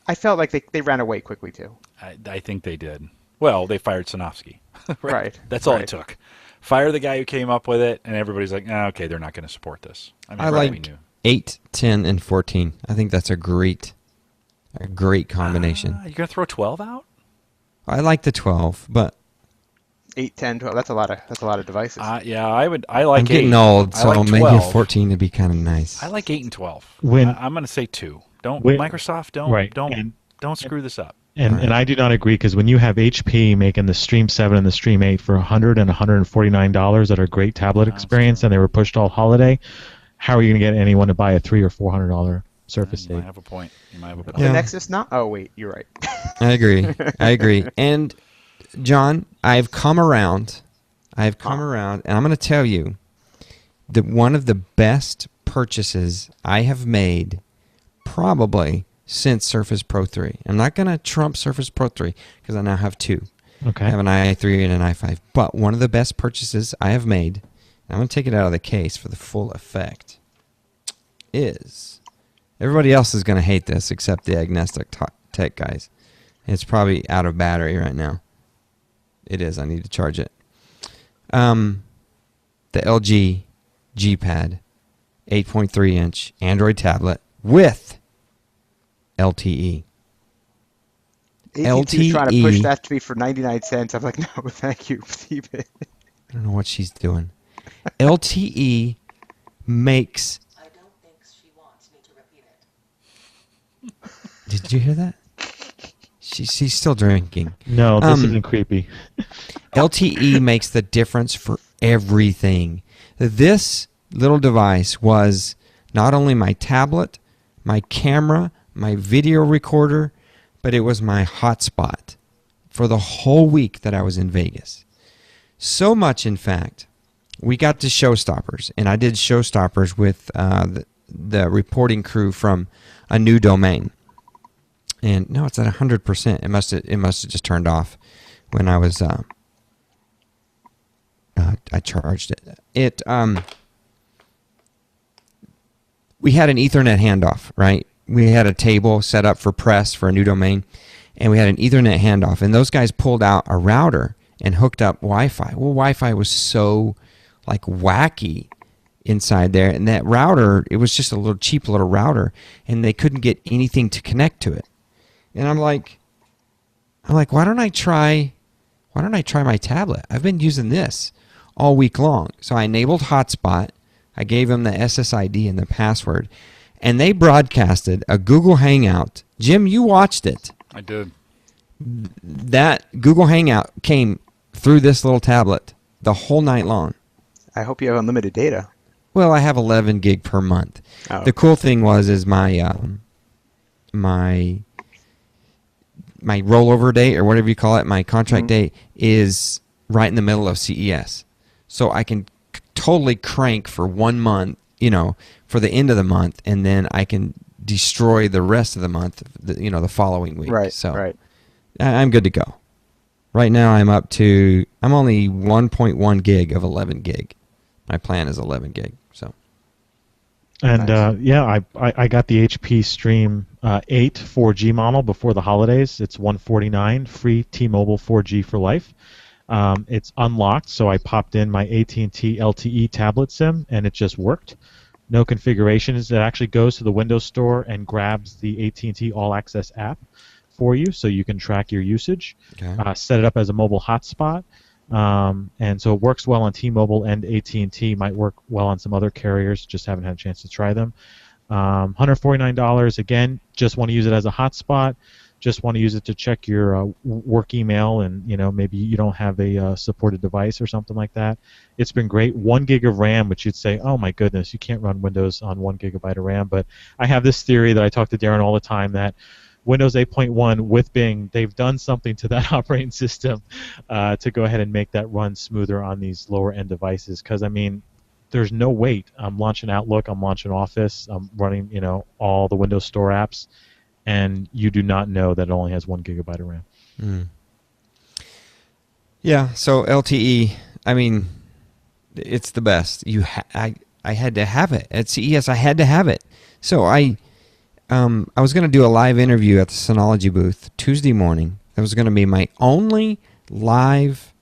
I felt like they ran away quickly too. I think they did. Well, they fired Sanofsky. Right. That's all Right. it took. Fire the guy who came up with it, and everybody's like, okay, they're not going to support this. I mean, I we like knew. 8, 10, and 14. I think that's a great combination. You're going to throw 12 out? I like the 12, but 8, 10, 12. That's a lot of devices. Yeah, I like I'm getting 8. old, I so like maybe a 12. 14 would be kind of nice. I like 8 and 12. When- I'm going to say 2. Don't When- Microsoft. Don't Right. don't And- don't screw this up. And I do not agree, because when you have HP making the Stream 7 and the Stream 8 for $100 and $149 that are great tablet That's experience, true. and they were pushed all holiday, how are you going to get anyone to buy a $300 or $400 Surface You might 8? have a point. You might have a But point. Yeah. the Nexus not? Oh wait, you're right. I agree. And John, I've come around, and I'm going to tell you that one of the best purchases I have made probably since Surface Pro 3. I'm not going to trump Surface Pro 3 because I now have 2. Okay. I have an i3 and an i5. But one of the best purchases I have made, and I'm going to take it out of the case for the full effect, is, everybody else is going to hate this except the agnostic tech guys. It's probably out of battery right now. It is. I need to charge it. The LG G-Pad 8.3-inch Android tablet with LTE. AT&T is trying to LTE. push that to me for 99 cents. I'm like, no, thank you. Keep it. I don't know what she's doing. LTE makes... I don't think she wants me to repeat it. Did you hear that? She's still drinking. No, this isn't creepy. LTE makes the difference for everything. This little device was not only my tablet, my camera, my video recorder, but it was my hotspot for the whole week that I was in Vegas. So much, in fact, we got to Showstoppers, and I did Showstoppers with the reporting crew from A New Domain. And no, it's at 100%. It must have just turned off when I was I charged it. We had an Ethernet handoff, right? We had a table set up for press for A New Domain, and we had an Ethernet handoff. And those guys pulled out a router and hooked up Wi-Fi. Well, Wi-Fi was so like wacky inside there, and that router, it was just a little cheap little router, and they couldn't get anything to connect to it. And I'm like, why don't I try my tablet? I've been using this all week long. So I enabled hotspot. I gave them the SSID and the password, and they broadcasted a Google Hangout. Jim, you watched it. I did. That Google Hangout came through this little tablet the whole night long. I hope you have unlimited data. Well, I have 11 gig per month. Oh, The cool thing is my my rollover date, or whatever you call it, my contract date is right in the middle of CES. So I can totally crank for 1 month, for the end of the month, and then I can destroy the rest of the month, the following week. right, So right. I'm good to go. Right now I'm only 1.1 gig of 11 gig. My plan is 11 gig. So And Nice. I got the HP Stream 8 4G model before the holidays. It's $149, free T-Mobile 4G for life. It's unlocked, so I popped in my AT&T LTE tablet SIM, and it just worked. No configurations. It actually goes to the Windows Store and grabs the AT&T All Access app, for you so you can track your usage. Okay. Set it up as a mobile hotspot. And so it works well on T-Mobile and AT&T. Might work well on some other carriers. Just haven't had a chance to try them. $149. Again, just want to use it as a hotspot. Just want to use it to check your work email, and maybe you don't have a supported device or something like that. It's been great. 1 gig of RAM, which you'd say, oh my goodness, you can't run Windows on 1 gigabyte of RAM. But I have this theory that I talk to Darren all the time that Windows 8.1 with Bing, they've done something to that operating system to go ahead and make that run smoother on these lower end devices. Because I mean, there's no wait. I'm launching Outlook, I'm launching Office, I'm running all the Windows Store apps, and you do not know that it only has 1 gigabyte of RAM. Mm. Yeah. So LTE, I mean, it's the best. I had to have it at CES. I had to have it. So I was going to do a live interview at the Synology booth Tuesday morning. It was going to be my only live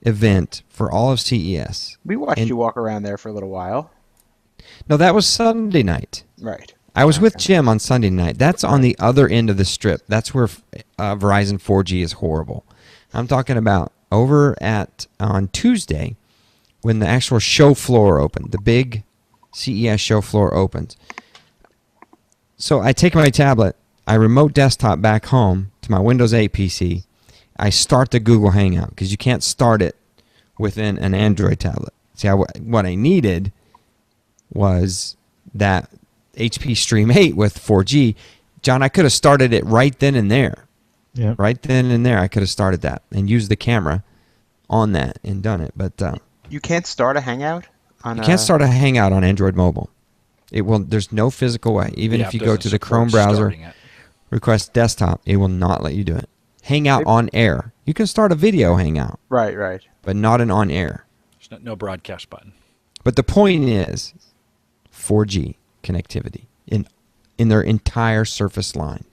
event for all of CES. We watched you walk around there for a little while. No, that was Sunday night. Right. I was with Jim on Sunday night. That's on the other end of the strip. That's where Verizon 4G is horrible. I'm talking about over on Tuesday when the actual show floor opened, the big CES show floor opens. So I take my tablet, I remote desktop back home to my Windows 8 PC. I start the Google Hangout because you can't start it within an Android tablet. See, what I needed was that HP Stream 8 with 4G. John, I could have started it right then and there. Yeah. Right then and there, I could have started that and used the camera on that and done it. But you can't start a Hangout on. You can't start a Hangout on Android mobile. It will. There's no physical way. Even if you go to the Chrome browser, request desktop, it will not let you do it. Hangout on air. You can start a video Hangout. Right. But not an on air. There's no broadcast button. But the point is, 4G connectivity in their entire Surface line,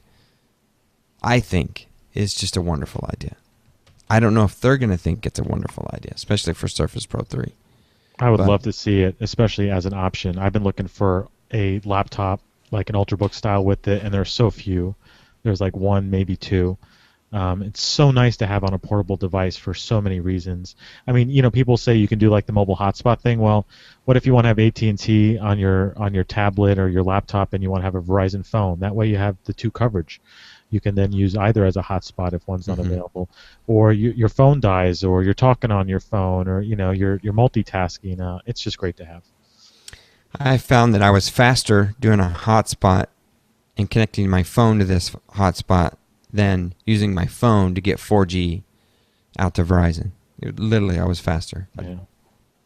I think, is just a wonderful idea. I don't know if they're going to think it's a wonderful idea, especially for Surface Pro 3. I would love to see it, especially as an option. I've been looking for a laptop, like an Ultrabook style with it, and there's so few. There's like one, maybe two. It's so nice to have on a portable device for so many reasons. I mean, people say you can do like the mobile hotspot thing. Well, what if you want to have AT&T on your tablet or your laptop, and you want to have a Verizon phone? That way, you have the two coverage. You can then use either as a hotspot if one's not available, or your phone dies, or you're talking on your phone, or you're multitasking. It's just great to have. I found that I was faster doing a hotspot and connecting my phone to this hotspot than using my phone to get 4G out to Verizon. Literally, I was faster. Yeah.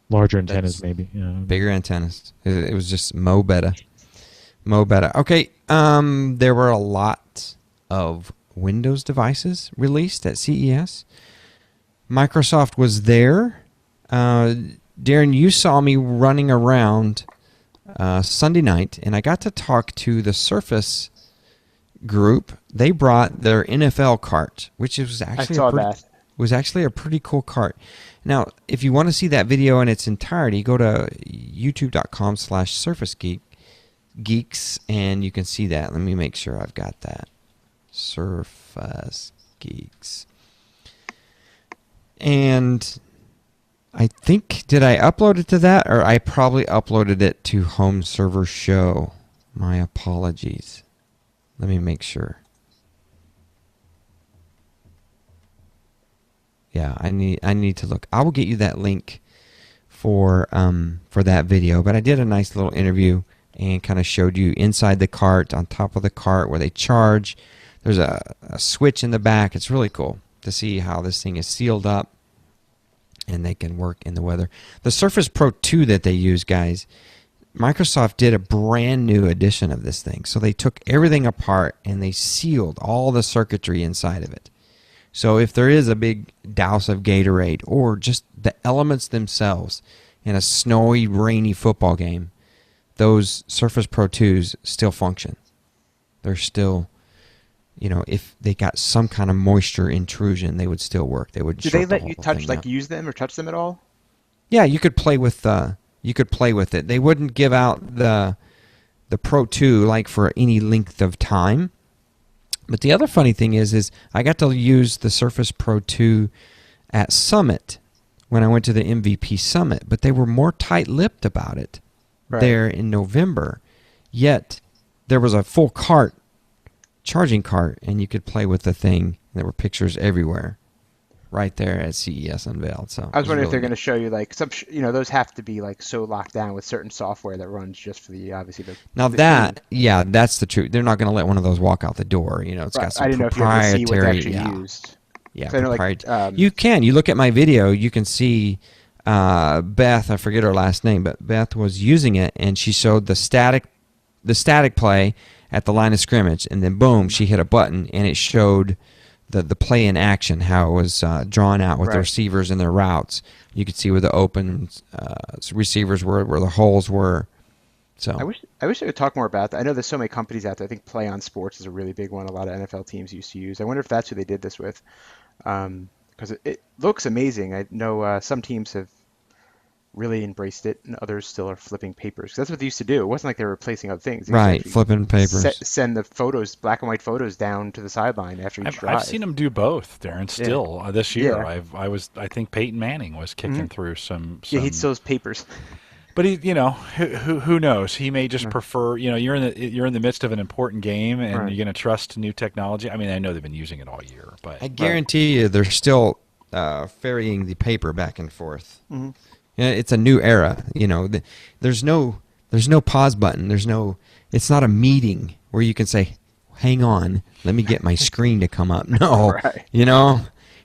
Larger antennas, maybe. Yeah. Bigger antennas. It was just mo better. Okay, there were a lot of Windows devices released at CES. Microsoft was there. Darren, you saw me running around Sunday night, and I got to talk to the Surface group. They brought their NFL cart, which was actually a pretty cool cart. Now, if you want to see that video in its entirety, go to youtube.com/SurfaceGeeks, and you can see that. Let me make sure I've got that. Surface Geeks. And I think, did I upload it to that? Or I probably uploaded it to Home Server Show. My apologies. Let me make sure. Yeah, I need to look. I will get you that link for that video. But I did a nice little interview and kind of showed you inside the cart, on top of the cart where they charge. There's a switch in the back. It's really cool to see how this thing is sealed up and they can work in the weather. The Surface Pro 2 that they use, guys, Microsoft did a brand new edition of this thing. So they took everything apart and they sealed all the circuitry inside of it. So if there is a big douse of Gatorade or just the elements themselves in a snowy, rainy football game, those Surface Pro 2s still function. They're still, if they got some kind of moisture intrusion, they would still work. They would. Do they let you use them or touch them at all? Yeah, you could play with it. They wouldn't give out the Pro 2 like for any length of time. But the other funny thing is I got to use the Surface Pro 2 at Summit when I went to the MVP Summit, but they were more tight-lipped about it there in November. Yet there was a full cart, charging cart, and you could play with the thing. There were pictures everywhere right there at CES unveiled. So I was wondering if they're really going to show you like some, those have to be like so locked down with certain software that runs just for the obviously the. Now the that, scene. yeah, that's the truth. They're not going to let one of those walk out the door. It's got some I didn't know if you had to see what they proprietary. actually used. Yeah, So I know, like, proprietary. You can. You look at my video, you can see Beth. I forget her last name, but Beth was using it, and she showed the static play at the line of scrimmage, and then boom, she hit a button, and it showed the play in action, how it was drawn out with the receivers and their routes. You could see where the open receivers were, where the holes were. So I wish they would talk more about that. I know there's so many companies out there. I think Play on Sports is a really big one. A lot of NFL teams used to use. I wonder if that's who they did this with, because it looks amazing. I know some teams have really embraced it, and others still are flipping papers. 'Cause that's what they used to do. It wasn't like they were replacing other things. They used to right, actually flipping papers. send the photos, black and white photos, down to the sideline after each drive. I've seen them do both, Darren. Still this year, Yeah. I think Peyton Manning was kicking through some. Yeah, he still has papers. But who knows? He may just prefer. You're in the midst of an important game, and you're going to trust new technology. I mean, I know they've been using it all year, but I guarantee you, they're still ferrying the paper back and forth. Mm-hmm. It's a new era. There's no pause button. It's not a meeting where you can say, "Hang on, let me get my screen to come up." No,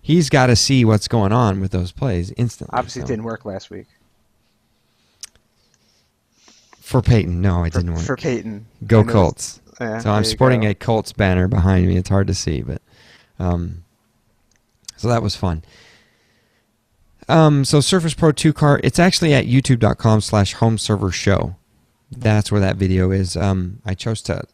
he's got to see what's going on with those plays instantly. Obviously, it didn't work last week. For Peyton, no, it didn't work. For Peyton. Go Colts. Yeah, so I'm sporting a Colts banner behind me. It's hard to see, but so that was fun. So Surface Pro 2 cart, it's actually at youtube.com/homeservershow. That's where that video is. I chose to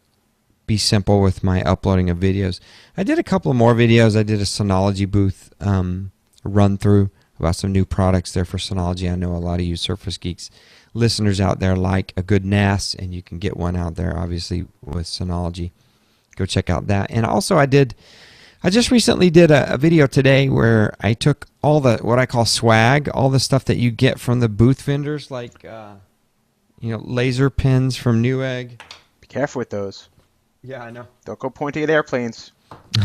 be simple with my uploading of videos. I did a couple more videos. I did a Synology booth run through about some new products there for Synology. I know a lot of you Surface Geeks listeners out there like a good NAS, and you can get one out there, obviously, with Synology. Go check out that. And also, I just recently did a video today where I took all the, what I call swag, all the stuff that you get from the booth vendors, like, laser pins from Newegg. Be careful with those. Yeah, I know. Don't go pointing at airplanes.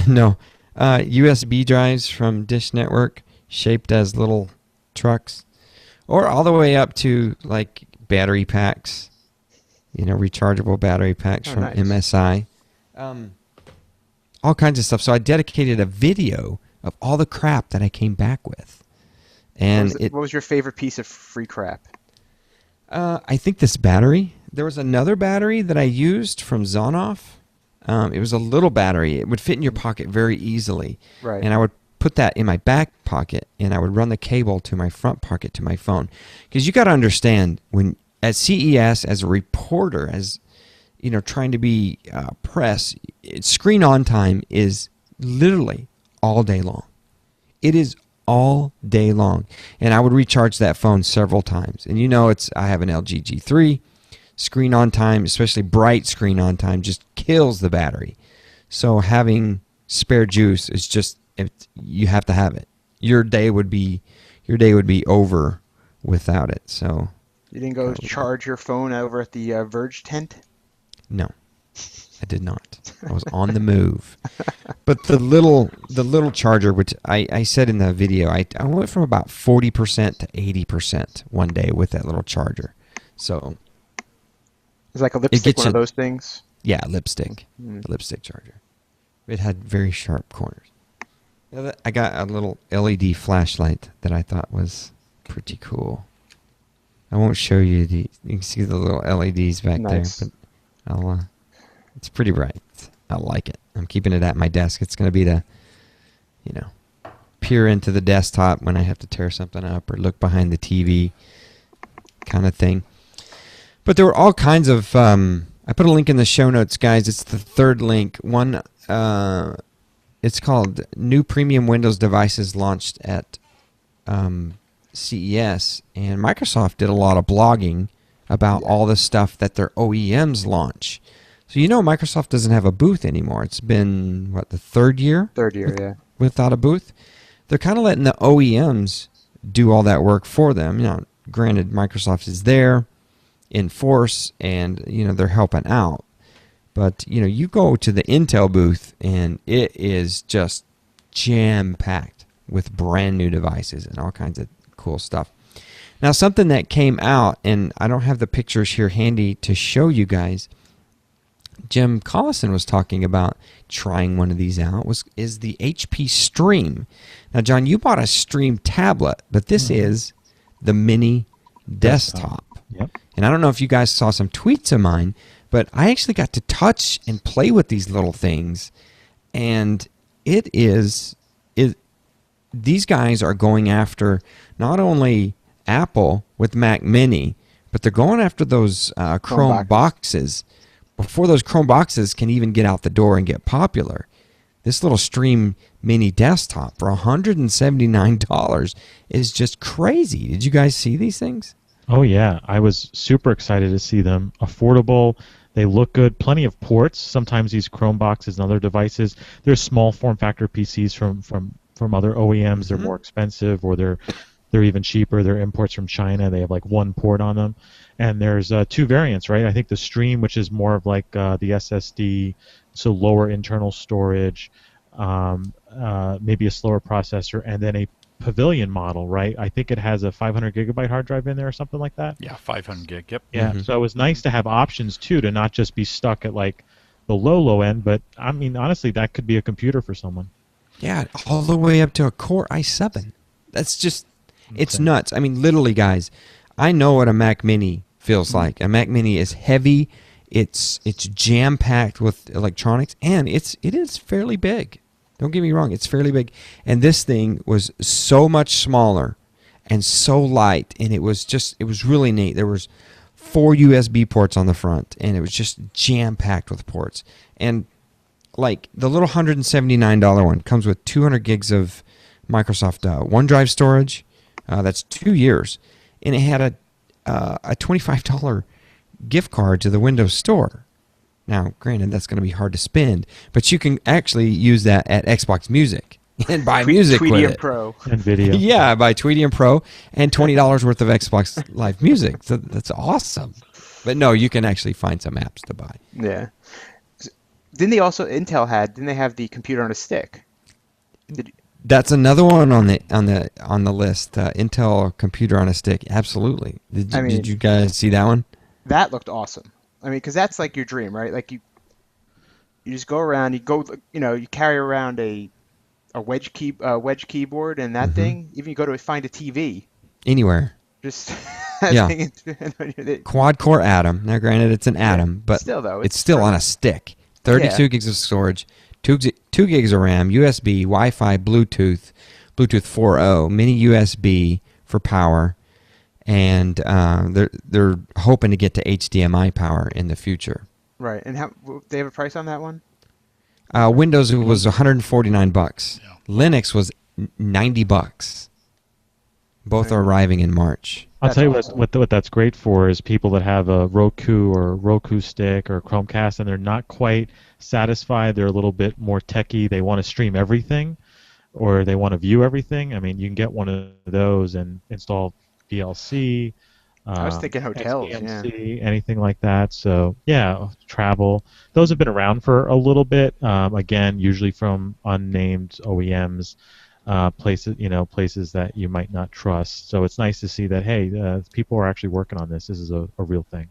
No. USB drives from Dish Network, shaped as little trucks. Or all the way up to, like, battery packs, rechargeable battery packs from MSI. All kinds of stuff. So I dedicated a video of all the crap that I came back with. And what was your favorite piece of free crap? I think this battery. There was another battery that I used from Zonoff. It was a little battery. It would fit in your pocket very easily. Right. And I would put that in my back pocket, and I would run the cable to my front pocket to my phone. Because you got to understand, when at CES as a reporter, as trying to be press, screen on time is literally all day long. It is all day long, and I would recharge that phone several times. And I have an LG G3. Screen on time, especially bright screen on time, just kills the battery. So having spare juice is just, you have to have it. Your day would be over without it. So you didn't go charge your phone over at the Verge tent? No, I did not. I was on the move. But the little charger, which I said in the video, I went from about 40% to 80% one day with that little charger. So it's like a lipstick, one of those things? Yeah, lipstick. A lipstick charger. It had very sharp corners. I got a little LED flashlight that I thought was pretty cool. I won't show you you can see the little LEDs back there, but it's pretty bright. I like it. I'm keeping it at my desk. It's going to be to, peer into the desktop when I have to tear something up or look behind the TV kind of thing. But there were all kinds of, I put a link in the show notes, guys. It's the third link. One, it's called New Premium Windows Devices Launched at CES. And Microsoft did a lot of blogging about all the stuff that their OEMs launch. So Microsoft doesn't have a booth anymore. It's been, what, the third year? Third year, yeah. Without a booth. They're kind of letting the OEMs do all that work for them. Granted, Microsoft is there in force, and they're helping out. But you go to the Intel booth, and it is just jam-packed with brand new devices and all kinds of cool stuff. Now, something that came out, and I don't have the pictures here handy to show you guys. Jim Collison was talking about trying one of these out. Is the HP Stream. Now, John, you bought a Stream tablet, but this is the mini desktop. Yep. And I don't know if you guys saw some tweets of mine, but I actually got to touch and play with these little things, and these guys are going after not only Apple with Mac Mini, but they're going after those Chrome boxes before those Chrome boxes can even get out the door and get popular. This little Stream Mini desktop for $179 is just crazy. Did you guys see these things? Oh, yeah. I was super excited to see them. Affordable. They look good. Plenty of ports. Sometimes these Chrome boxes and other devices, they're small form factor PCs from other OEMs. They're more expensive, or they're even cheaper. They're imports from China. They have like one port on them. And there's two variants, right? I think the Stream, which is more of like the SSD, so lower internal storage, maybe a slower processor, and then a Pavilion model, right? I think it has a 500 gigabyte hard drive in there or something like that. Yeah, 500 gig. Yep. Yeah, so it was nice to have options too, to not just be stuck at like the low end. But I mean, honestly, that could be a computer for someone. Yeah, all the way up to a Core i7. That's just, it's nuts. I mean, literally, guys, I know what a Mac Mini feels like. A Mac Mini is heavy. It's jam-packed with electronics, and it is fairly big. Don't get me wrong, it's fairly big. And this thing was so much smaller and so light, and it was really neat. There was 4 USB ports on the front, and it was just jam-packed with ports. And like the little $179 one comes with 200 gigs of Microsoft OneDrive storage. That's 2 years. And it had a $25 gift card to the Windows Store. Now, granted, that's going to be hard to spend, but you can actually use that at Xbox Music and buy music with it. Pro. And video. Yeah, buy Tweety and Pro and $20 worth of Xbox Live Music. So that's awesome. But no, you can actually find some apps to buy. Yeah. Didn't they also didn't they have the computer on a stick? That's another one on the list. Intel computer on a stick. Absolutely. Did you guys see that one? That looked awesome. I mean, because that's like your dream, right? Like you just go around, you carry around a wedge keyboard and that thing. Even you go to find a TV. Anywhere. Just yeah. Quad core Atom. Now, granted, it's an Atom, but still though, it's still on a stick. 32 gigs of storage, 2 gigs of RAM, USB, Wi-Fi, Bluetooth 4.0, mini USB for power. And they're hoping to get to HDMI power in the future. Right. And how they have a price on that one? Windows was $149. Yeah. Linux was $90. Both are arriving in March. I'll tell you awesome. what that's great for is people that have a Roku or Roku stick or Chromecast, and they're not quite satisfied. They're a little bit more techie. They want to stream everything, or they want to view everything. I mean, you can get one of those and install VLC. I was thinking hotels, SDMC, anything like that. So yeah, travel. Those have been around for a little bit. Again, usually from unnamed OEMs, places that you might not trust. So it's nice to see that hey, people are actually working on this. This is a real thing.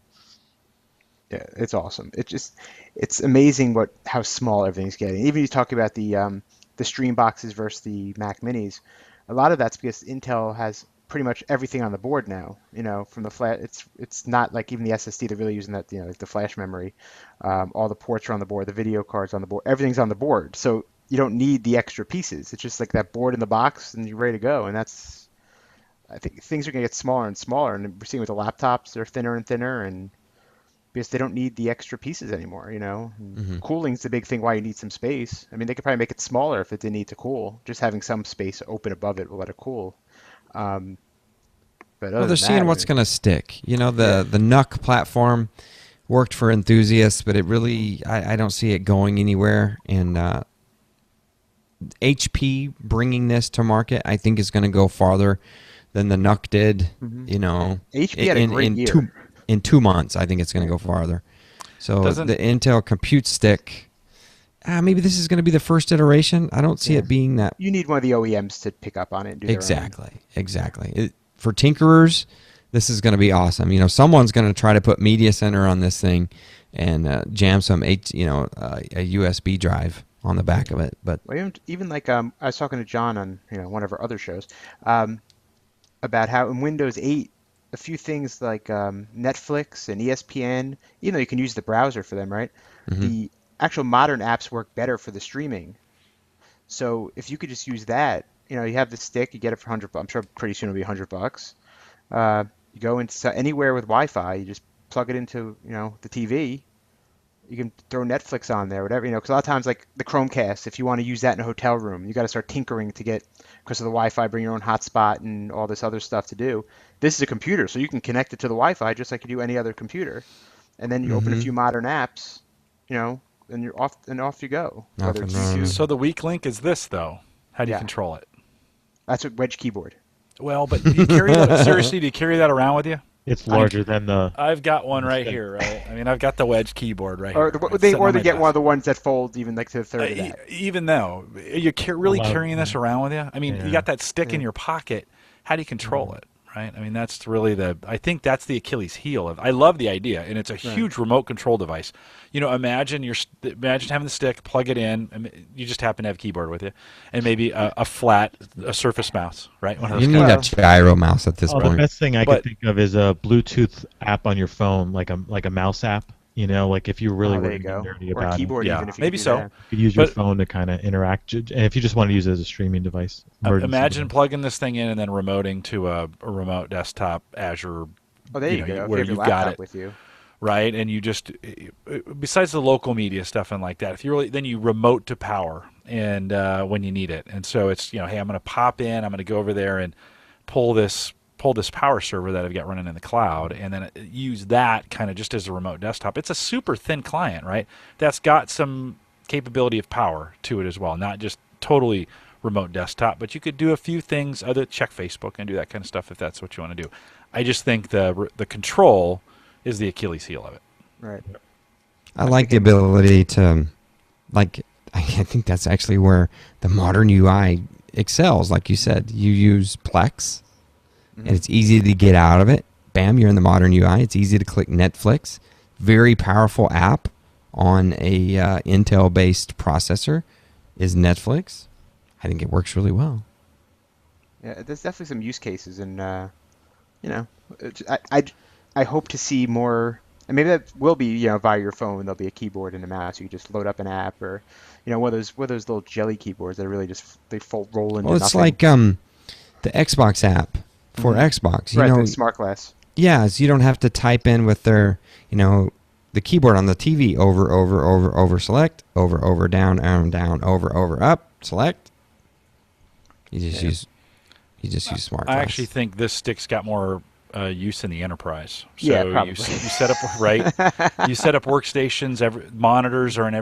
Yeah, it's awesome. It's amazing how small everything's getting. Even you talk about the Stream boxes versus the Mac Minis. A lot of that's because Intel has pretty much everything on the board now. From the flash, it's not like even the SSD. They're really using that, like the flash memory. All the ports are on the board. The video cards on the board. Everything's on the board. So you don't need the extra pieces. It's just like that board in the box, and you're ready to go. And I think things are going to get smaller and smaller. And we're seeing with the laptops, they're thinner and thinner, and because they don't need the extra pieces anymore. Cooling's the big thing. Why you need some space. I mean, they could probably make it smaller if it didn't need to cool. Just having some space open above it will let it cool. But they're seeing what's going to stick. The NUC platform worked for enthusiasts, but it really, I don't see it going anywhere. And HP bringing this to market, I think, is going to go farther than the NUC did. You know, HP had a great year. In 2 months, I think it's going to go farther. So the Intel Compute Stick, maybe this is going to be the first iteration. I don't see it being that. You need one of the OEMs to pick up on it and do Exactly. For tinkerers, this is going to be awesome. You know, someone's going to try to put Media Center on this thing and jam some, a USB drive on the back of it. But even like I was talking to John on one of our other shows about how in Windows 8 a few things like Netflix and ESPN, even though you can use the browser for them, right? The actual modern apps work better for the streaming. So if you could just use that, you have the stick, you get it for $100. I'm sure pretty soon it'll be $100. You go into anywhere with Wi-Fi, you just plug it into the TV. You can throw Netflix on there, whatever, because a lot of times, like the Chromecast, if you want to use that in a hotel room, you got to start tinkering to get, because of the Wi-Fi, bring your own hotspot and all this other stuff to do. This is a computer, so you can connect it to the Wi-Fi just like you do any other computer, and then you open a few modern apps, and you're off you go. So the weak link is this, though. How do you control it? That's a wedge keyboard. Well, but do you carry that seriously? Do you carry that around with you? It's larger than the. I've got one right here, right? I mean, I've got the wedge keyboard right or here. They get one of the ones that folds even like to the third of that. Even though you're really carrying this around with you. I mean, you got that stick in your pocket. How do you control it? Right? I mean, that's really I think that's the Achilles heel I love the idea, and it's a huge remote control device. Imagine having the stick, plug it in, you just happen to have a keyboard with you, and maybe a Surface mouse, right? You need a gyro mouse at this point. The best thing I could think of is a Bluetooth app on your phone, like a mouse app. Like if you really want to get nerdy about a keyboard, it. even if you maybe so. You could use your phone to kind of interact, and if you just want to use it as a streaming device. Imagine plugging this thing in and then remoting to a remote desktop Azure. Oh, there you go. Where you've got it with you, right? And you just, besides the local media stuff and like that, if you then you remote to power and when you need it. And so it's hey, I'm going to pop in, I'm going to go over there and pull this power server that I've got running in the cloud, and then use that kind of just as a remote desktop. It's a super thin client, right? That's got some capability of power to it as well, not just totally remote desktop, but you could do a few things, check Facebook and do that kind of stuff if that's what you want to do. I just think the control is the Achilles heel of it. Right. I like the ability to, I think that's actually where the modern UI excels. Like you said, you use Plex. And it's easy to get out of it. Bam, you're in the modern UI. It's easy to click Netflix. Very powerful app on a Intel-based processor is Netflix. I think it works really well. Yeah, there's definitely some use cases, and I hope to see more. And maybe that will be via your phone. There'll be a keyboard and a mouse. You can just load up an app, or one of those little jelly keyboards that really just roll into Well, it's nothing. like the Xbox app. For Xbox, the smart glass. Yeah, so you don't have to type in with their, the keyboard on the TV over, select, over, down, over, up, select. You just use smart glass. I actually think this stick's got more use in the enterprise. So yeah, probably. You set up you set up workstations, monitors are in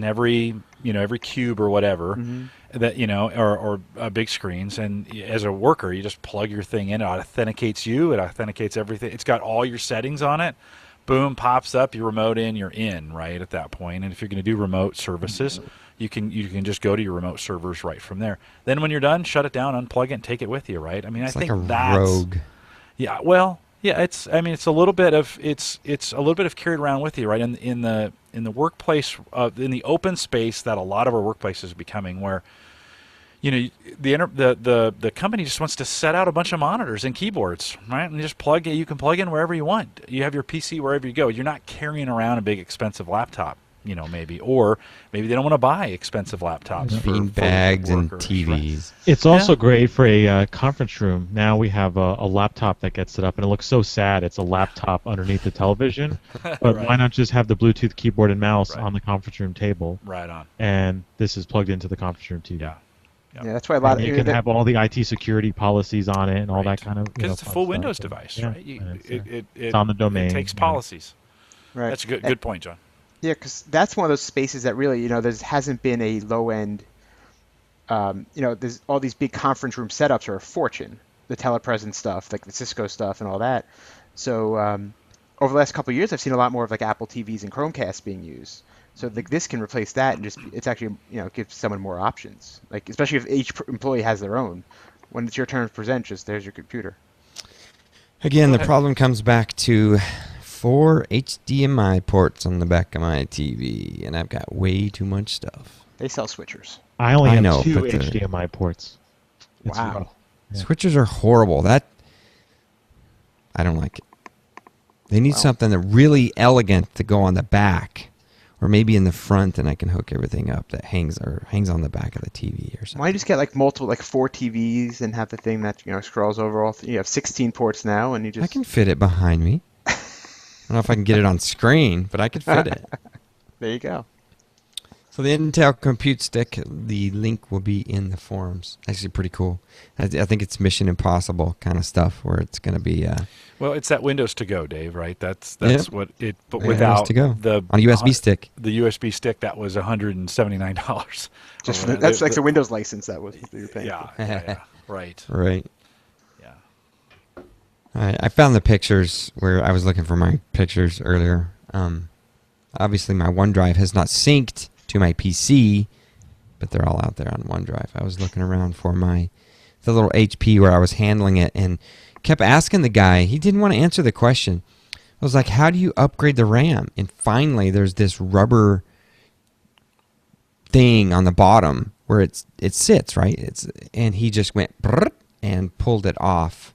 every every cube or whatever. That or big screens, and as a worker you just plug your thing in, it authenticates you, it authenticates everything, it's got all your settings on it, boom, pops up, you remote in, you're in right at that point. And if you're going to do remote services, you can just go to your remote servers right from there. Then when you're done, shut it down, unplug it, and take it with you, right? I mean, it's I think like a that's rogue. Yeah, well, yeah, it's a little bit of carried around with you, right? In the workplace, in the open space that a lot of our workplaces are becoming, where the company just wants to set out a bunch of monitors and keyboards, right? And just you can plug in wherever you want. You have your PC wherever you go. You're not carrying around a big expensive laptop, maybe, or maybe they don't want to buy expensive laptops. Bean bags and workers, TVs. right? It's also great for a conference room. Now we have a laptop that gets it up, and it looks so sad. It's a laptop underneath the television. But why not just have the Bluetooth keyboard and mouse on the conference room table? Right on. And this is plugged into the conference room TV. Yeah. Yeah, that's why a lot of you can have all the IT security policies on it and all that kind of. Because it's a full Windows device, right? It's on the domain. It takes policies. Right. That's a good point, John. Yeah, because that's one of those spaces that really, there hasn't been a low end. There's all these big conference room setups are a fortune. The telepresence stuff, like the Cisco stuff and all that. So over the last couple of years, I've seen a lot more of like Apple TVs and Chromecasts being used. So like this can replace that and just it's actually gives someone more options. Like especially if each employee has their own. When it's your turn to present, just there's your computer. Again, the problem comes back to 4 HDMI ports on the back of my TV, and I've got way too much stuff. They sell switchers. I only I have know, 2 but the- HDMI ports. It's Wow. rough. Yeah. Switchers are horrible. I don't like it. They need something that really elegant to go on the back, or maybe in the front, and I can hook everything up that hangs on the back of the TV or something. Why don't you just get like multiple, like 4 TVs and have the thing that scrolls over all? You have 16 ports now, and you just. I can fit it behind me. I don't know if I can get it on screen, but I could fit it. There you go. So the Intel Compute Stick, the link will be in the forums. Actually, pretty cool. I think it's Mission Impossible kind of stuff, where it's going to be Well, it's that Windows to go, Dave. Right? That's Yeah. what it. But Windows without to go. the on a USB stick. the USB stick, that was $179. Just Oh, that's like the Windows license that was what you're paying. yeah, right. Right. Yeah. All right. I found the pictures where I was looking for my pictures earlier. Obviously, my OneDrive has not synced to my PC, but they're all out there on OneDrive. I was looking around for the little HP where I was handling it and kept asking the guy. He didn't want to answer the question. I was like, how do you upgrade the RAM? And finally, there's this rubber thing on the bottom where it sits, right? And he just went brrrt and pulled it off.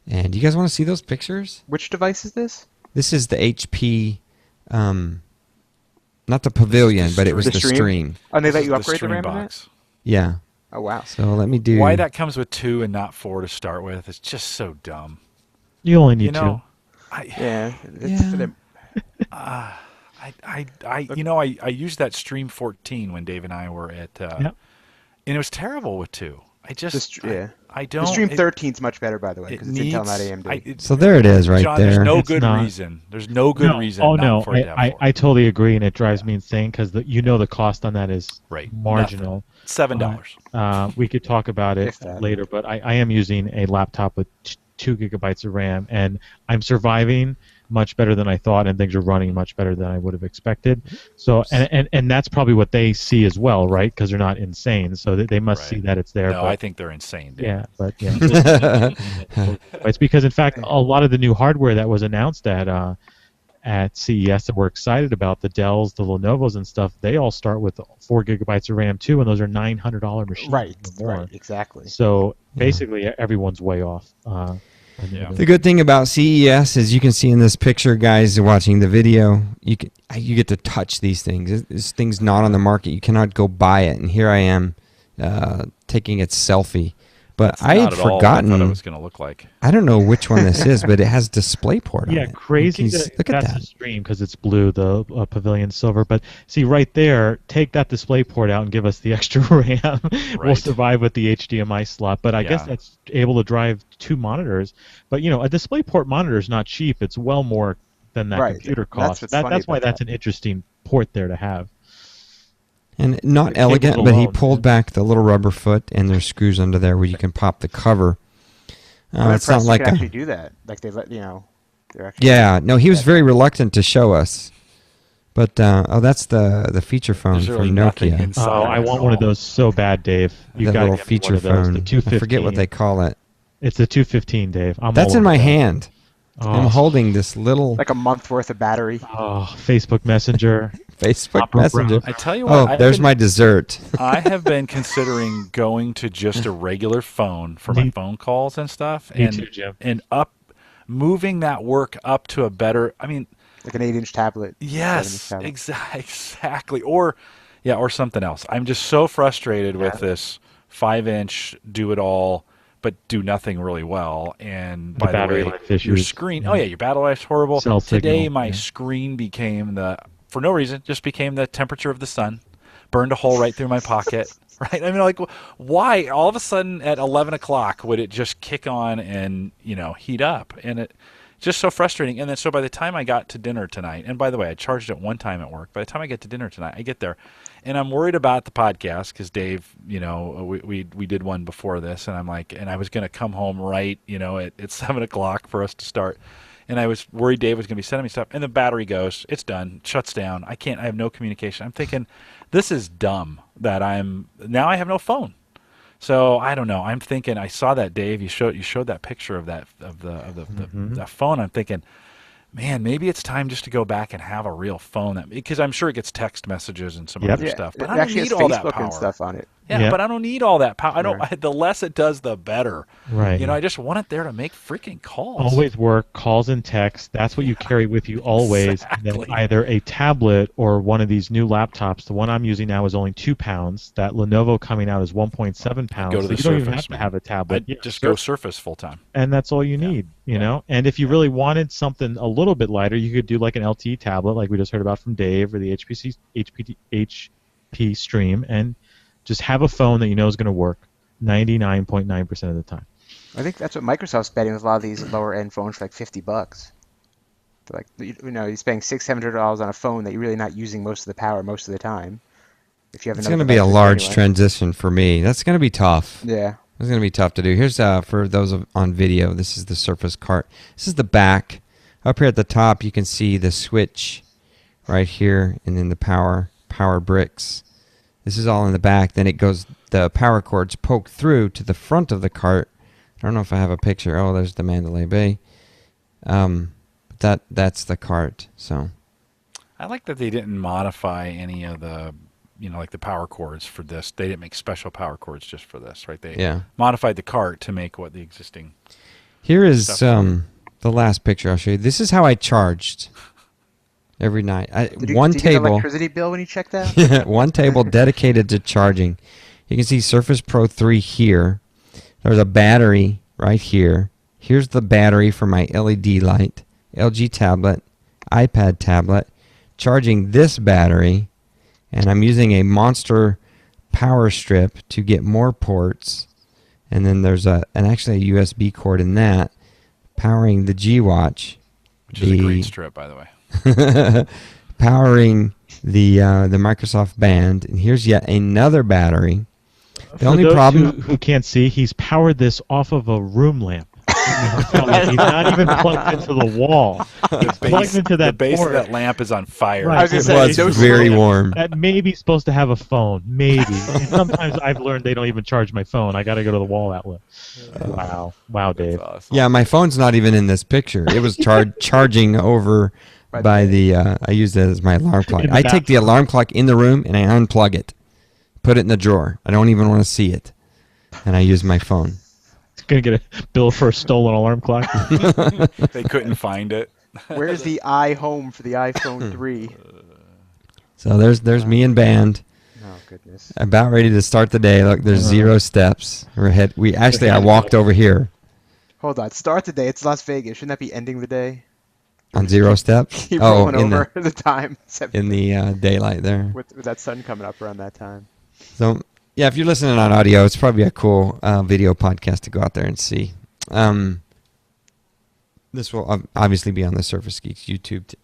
And do you guys want to see those pictures? Which device is this? This is the HP, not the Pavilion, but it was The the Stream? Stream. Oh, and they let This you is upgrade the Stream RAM in that? box. Yeah. Oh wow. So let me do. Why that comes with 2 and not 4 to start with? It's just so dumb. You only need You know, 2. Yeah. Yeah. For them. I used that Stream 14 when Dave and I were at, and it was terrible with 2. I just, I don't. The Stream it- 13 is much better, by the way, It because it's Intel, not needs. AMD. So there it is, right John, there. there's no It's good not. reason. There's no good reason. Oh not no, for it to have I 4. totally agree, and it drives me insane because the cost on that is Right. marginal. $7. We could talk about it If that. later, but I am using a laptop with 2 gigabytes of RAM, and I'm surviving much better than I thought, and things are running much better than I would have expected. So, and that's probably what they see as well, right? Because they're not insane, so they must Right. see that it's there. No, but, I think they're insane. Dave. yeah, but yeah, it's because in fact a lot of the new hardware that was announced at CES that we're excited about, the Dells, the Lenovo's, and stuff, they all start with 4 gigabytes of RAM too, and those are $900 machines. Right. or more. Right. Exactly. So basically, everyone's way off. Yeah. The good thing about CES is you can see in this picture, guys watching the video, you get to touch these things. This thing's not on the market. You cannot go buy it. And here I am taking its selfie. But I had Not at all what forgotten. I thought it was going to look like. I don't know which one this is, but it has DisplayPort on Yeah, it. crazy. Look at That's that. the Stream because it's blue, the Pavilion silver. But see right there, take that display port out and give us the extra RAM. We'll Right. survive with the HDMI slot. But I guess Yeah. that's able to drive 2 monitors. But a display port monitor is not cheap. It's well more than that Right. computer That's costs. what's funny That's why about that's that. an interesting port there to have. And not The elegant, cables but he alone, pulled back the little rubber foot, and there's screws under there where you can pop the cover. I'm It's not impressed like you can a, actually do that. Like they let they're actually. yeah. No, he was very reluctant to show us. But that's the feature phone There's from really nothing Nokia. inside. Oh, I want one of those so bad, Dave. You That got little to feature one of those, phone. The I 215. forget what they call it. It's the 215, Dave. I'm That's all in my over that. hand. Oh, I'm holding this little Like a month worth of battery. Facebook Messenger. Facebook Opera Messenger. I tell you what. Oh, there's my dessert. I have been considering going to just a regular phone for my Me- phone calls and stuff, Me and too, Jim. and moving that work up to a better. I mean, Like an 8-inch tablet. yes, 7-inch tablet. exactly, or something else. I'm just so frustrated with this 5-inch do it all, but do nothing really well. And The by the battery way, life your issues. screen. Yeah. Oh yeah, your battery life's horrible. Cell Today, signal, my yeah. screen became for no reason, just became the temperature of the sun. Burned a hole right through my pocket. Right? I mean, like, why? All of a sudden at 11 o'clock would it just kick on and heat up? And Just so frustrating. And then so by the time I got to dinner tonight, and by the way, I charged it one time at work. By the time I get to dinner tonight, I get there, and I'm worried about the podcast because Dave, we did one before this, and I'm like, and I was going to come home right, at 7 o'clock for us to start. And I was worried Dave was going to be sending me stuff, and the battery goes, it's done, shuts down. I have no communication. I'm thinking, this is dumb that now I have no phone. So I don't know. I'm thinking, I saw that, Dave. You showed that picture of that the phone. I'm thinking, man, maybe it's time just to go back and have a real phone because I'm sure it gets text messages and some Yep. other stuff. But it I don't actually need has all that Facebook power. and stuff on it. Yeah, Yep. but I don't need all that power. Right. The less it does, the better. Right. I just want it there to make freaking calls. Always work, calls and texts. That's what you carry with you always. And Exactly. then either a tablet or one of these new laptops. The one I'm using now is only 2 pounds. That Lenovo coming out is 1.7 pounds. Go to So the you don't even Surface, have to man. have a tablet. I'd just go Surface full time. And that's all you need, you know? And if you really wanted something a little bit lighter, you could do like an LTE tablet like we just heard about from Dave or the HP Stream and just have a phone that you know is going to work 99.9% of the time. I think that's what Microsoft's betting with a lot of these lower end phones for like $50. They're like, you're spending $600-$700 on a phone that you're really not using most of the power most of the time. If you have It's another going to be a device large anyway. transition for me. That's going to be tough. Yeah. It's going to be tough to do. Here's for those on video. This is the Surface cart. This is the back. Up here at the top, you can see the switch right here, and then the power bricks. This is all in the back. Then it goes. The power cords poke through to the front of the cart. I don't know if I have a picture. Oh, there's the Mandalay Bay. That's the cart. So I like that they didn't modify any of the, like the power cords for this. They didn't make special power cords just for this, right? They modified the cart to make what the existing. Here is stuff. the last picture I'll show you. This is how I charged every night. Did you One get an table. electricity bill when you checked that? One table dedicated to charging. You can see Surface Pro 3 here. There's a battery right here. Here's the battery for my LED light, LG tablet, iPad tablet, charging this battery, and I'm using a Monster power strip to get more ports. And then there's actually a USB cord in that, powering the G-Watch. Which is a great strip, by the way. Powering the Microsoft Band. And here's yet another battery. The For only those problem who can't see, he's powered this off of a room lamp. He's not even plugged into the wall. He's plugged into that the base port. of that lamp is on fire. Right. I was gonna it say, was no very smoke. warm. That may be supposed to have a phone, maybe. And sometimes I've learned they don't even charge my phone. I got to go to the wall outlet. Wow, Dave. That's awesome. Yeah, my phone's not even in this picture. It was charging over by the. I use it as my alarm clock. In the I take the alarm clock in the room and I unplug it, put it in the drawer. I don't even want to see it, and I use my phone. Gonna get a bill for a stolen alarm clock. They couldn't find it. Where's the iHome for the iPhone 3? So there's me and Band. Oh, goodness. About ready to start the day. Look, there's 0 steps. I walked over here Hold on. Start the day. It's Las Vegas. Shouldn't that be ending the day? on 0 steps. Keep Oh, rolling in over the time. the daylight there. With that sun coming up around that time. So yeah, if you're listening on audio, it's probably a cool video podcast to go out there and see. This will obviously be on the Surface Geeks YouTube.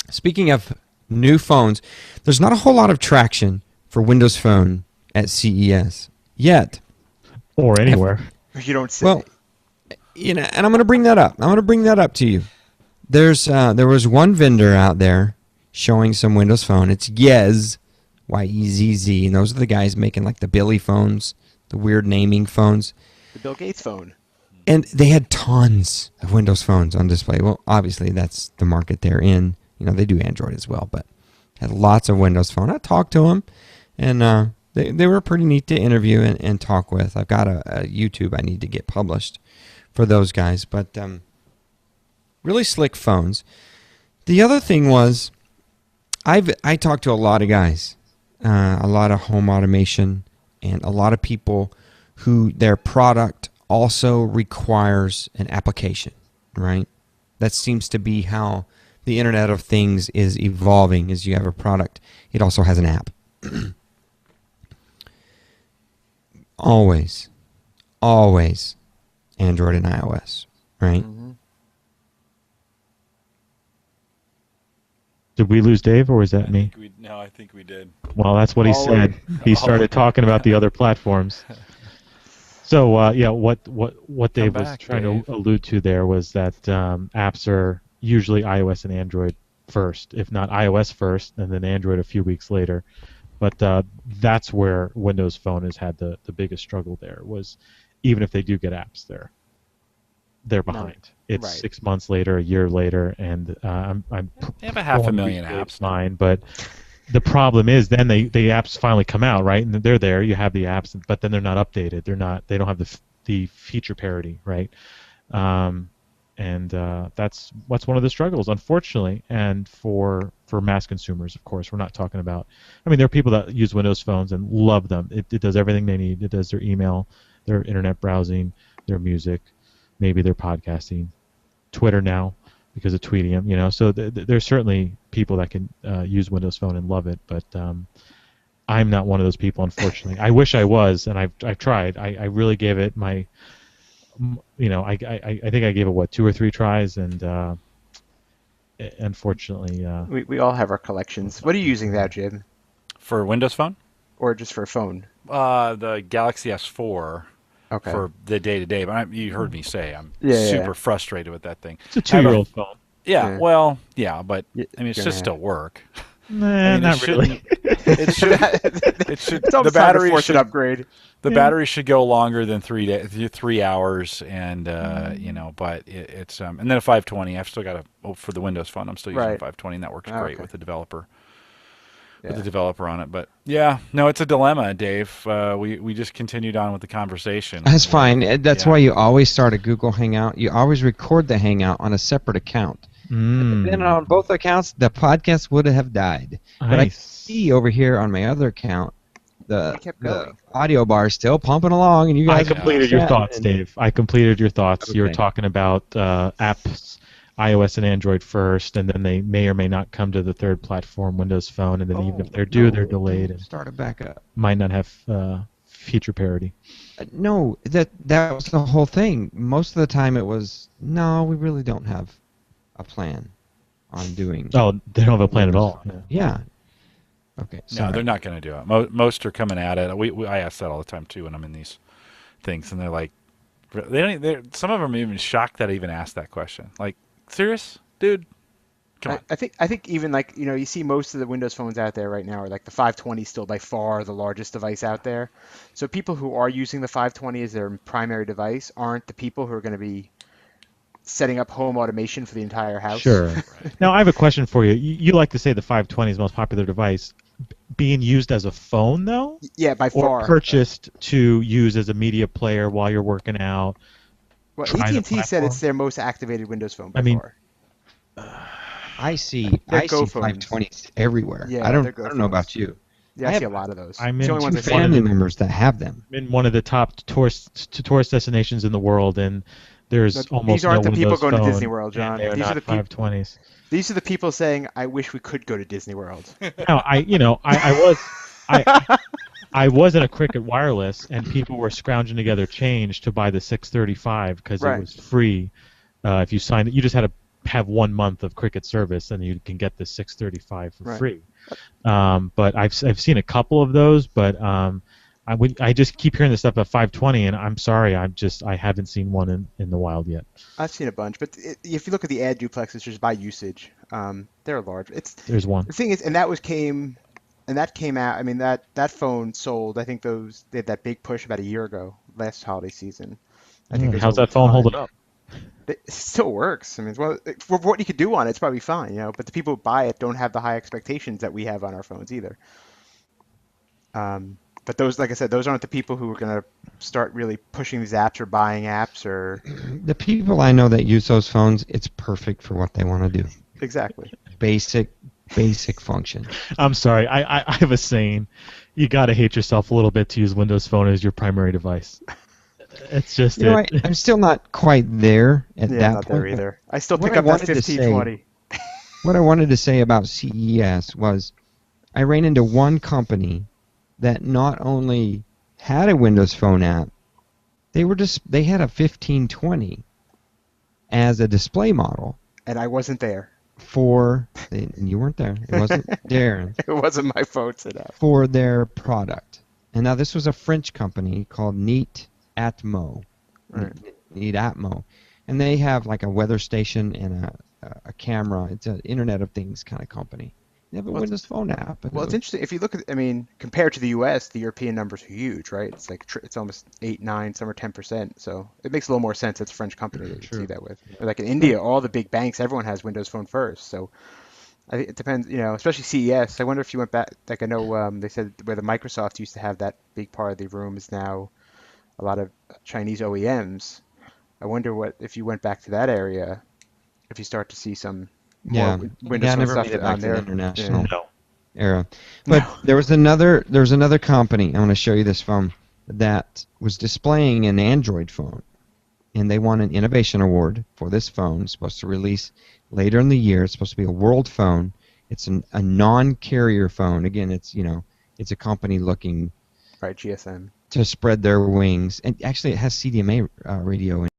Speaking of new phones, there's not a whole lot of traction for Windows Phone at CES yet. Or anywhere. You don't say. Well, and I'm going to bring that up. I'm going to bring that up to you. There was one vendor out there showing some Windows Phone. It's Yezz, Y-E-Z-Z, and those are the guys making like the Billy phones, the weird naming phones. The Bill Gates phone. And they had tons of Windows phones on display. Well, obviously that's the market they're in. They do Android as well, but had lots of Windows Phone. I talked to them, and they were pretty neat to interview and talk with. I've got a YouTube I need to get published for those guys, but really slick phones. The other thing was, I talked to a lot of guys, a lot of home automation, and a lot of people who their product also requires an application, right? That seems to be how the Internet of Things is evolving. Is you have a product, it also has an app. always Android and iOS, right? Did we lose Dave, or was that me? I think we did. Well, that's what he said. He started talking about the other platforms. So yeah, what Dave was back, trying Dave. to allude to there was that apps are usually iOS and Android first, if not iOS first, and then Android a few weeks later. But that's where Windows Phone has had the biggest struggle. There was, even if they do get apps, they're behind. It's right. 6 months later, a year later, and I'm They have a 500,000 apps. Mine, but the problem is then the apps finally come out, right? And they're there. You have the apps, but then they're not updated. They don't have the feature parity, right? And that's one of the struggles, unfortunately. And for mass consumers, of course, we're not talking about. I mean, there are people that use Windows phones and love them. It does everything they need. It does their email, their internet browsing, their music, maybe their podcasting, Twitter now because of Tweetium. So there's certainly people that can use Windows Phone and love it, but I'm not one of those people, unfortunately. I wish I was, and I've tried. I really gave it my. I think I gave it 2 or 3 tries, and unfortunately, We all have our collections. What are you using now, Jim? For Windows Phone? Or just for a phone? The Galaxy S4 Okay. for the day-to-day. But you heard me say I'm Yeah, super yeah. frustrated with that thing. it's a 2-year-old phone. Yeah, Yeah. well, yeah, but Y- I mean, it's you're just gonna still work. Nah, it not really. It should. It should. It's The almost time to battery force should. an upgrade. The Yeah. battery should go longer than 3 hours, and but it's and then a 520. I've still got for the Windows Phone. I'm still using a Right. 520, and that works Oh, great okay. with the developer. Yeah. With the developer on it, but yeah, no, it's a dilemma, Dave. We just continued on with the conversation. That's fine. That's Yeah. why you always start a Google Hangout. You always record the Hangout on a separate account. Then on both accounts, the podcast would have died. But I Nice. see over here on my other account, the We kept going. audio bar is still pumping along, and you I guys. completed your thoughts, Dave. I completed your thoughts. You were Okay. talking about apps, iOS and Android first, and then they may or may not come to the third platform, Windows Phone, and then even if they're due, they're delayed and Start it back up. might not have feature parity. No, that was the whole thing. Most of the time, it was no. We really don't have a plan on doing. Oh, they don't have a plan at all. Yeah. Yeah. Okay. No, Sorry. they're not going to do it. Most are coming at it. I ask that all the time too when I'm in these things, and they're like, some of them are even shocked that I even asked that question. Like, serious, dude? Come on. I think even like you see most of the Windows phones out there right now are like the 520 still by far the largest device out there. So people who are using the 520 as their primary device aren't the people who are going to be setting up home automation for the entire house. Sure. Now, I have a question for you. You like to say the 520 is the most popular device. Being used as a phone, though? Yeah, by Or far. purchased to use as a media player while you're working out? Well, try the AT&T said platform? it's their most activated Windows phone by I mean, far. I see They're Go phones. 520s everywhere. Yeah, I don't they're Go know about phones. you. Yeah, I I see a have- lot of those. I'm It's the in only ones I two see. Family members that have them. in one of the top tourist destinations in the world, and there's But almost these aren't no the people Windows going to Phone, Disney World, John. and they're These are not the peop- 520s. These are the people saying, "I wish we could go to Disney World." Now, I was in a Cricket Wireless, and people were scrounging together change to buy the 635 because Right. it was free. If you signed it, you just had to have 1 month of Cricket service, and you can get the 635 for Right. free. But I've seen a couple of those, but I just keep hearing this stuff about 520, and I'm sorry, I haven't seen one in the wild yet. I've seen a bunch, but if you look at the ad duplexes just by usage, they're large. There's one. The thing is, and that came out. I mean, that phone sold. I think they had that big push about a year ago, last holiday season. I think they How's sold that phone a ton. holding up? It still works. I mean, well, for what you could do on it, it's probably fine, But the people who buy it don't have the high expectations that we have on our phones either. But those, like I said, those aren't the people who are going to start really pushing these apps or buying apps or The people I know that use those phones, it's perfect for what they want to do. exactly. Basic function. I'm sorry. I have a saying. You got to hate yourself a little bit to use Windows Phone as your primary device. It's just You know, it. I'm still not quite there at Yeah, that not point. there either. I still What pick I up that wanted to say- 1520. What I wanted to say about CES was I ran into one company that not only had a Windows Phone app, they had a 1520 as a display model And I wasn't there. for You weren't there. It wasn't Darren. It wasn't my phone set up. For their product. And now this was a French company called Neat Atmo. Right. Neat Atmo. And they have like a weather station and a camera. It's an Internet of Things kind of company. They have a Windows Phone app. Well, it's interesting. If you look at, I mean, compared to the U.S., the European numbers are huge, right? It's like it's almost 8, 9, some are 10%. So it makes a little more sense. It's a French company that you see that with. Or like in India, all the big banks, everyone has Windows Phone first. So I think it depends, especially CES. I wonder if you went back, like I know they said where the Microsoft used to have that big part of the room is now a lot of Chinese OEMs. I wonder if you went back to that area, if you start to see some more Windows I Phone never stuff made it back on to the there. international No. era. But there was another company. I want to show you this phone that was displaying an Android phone, and they won an innovation award for this phone. It's supposed to release later in the year. It's supposed to be a world phone. It's a non-carrier phone. Again, it's a company looking Right, GSM. to spread their wings, and actually it has CDMA radio in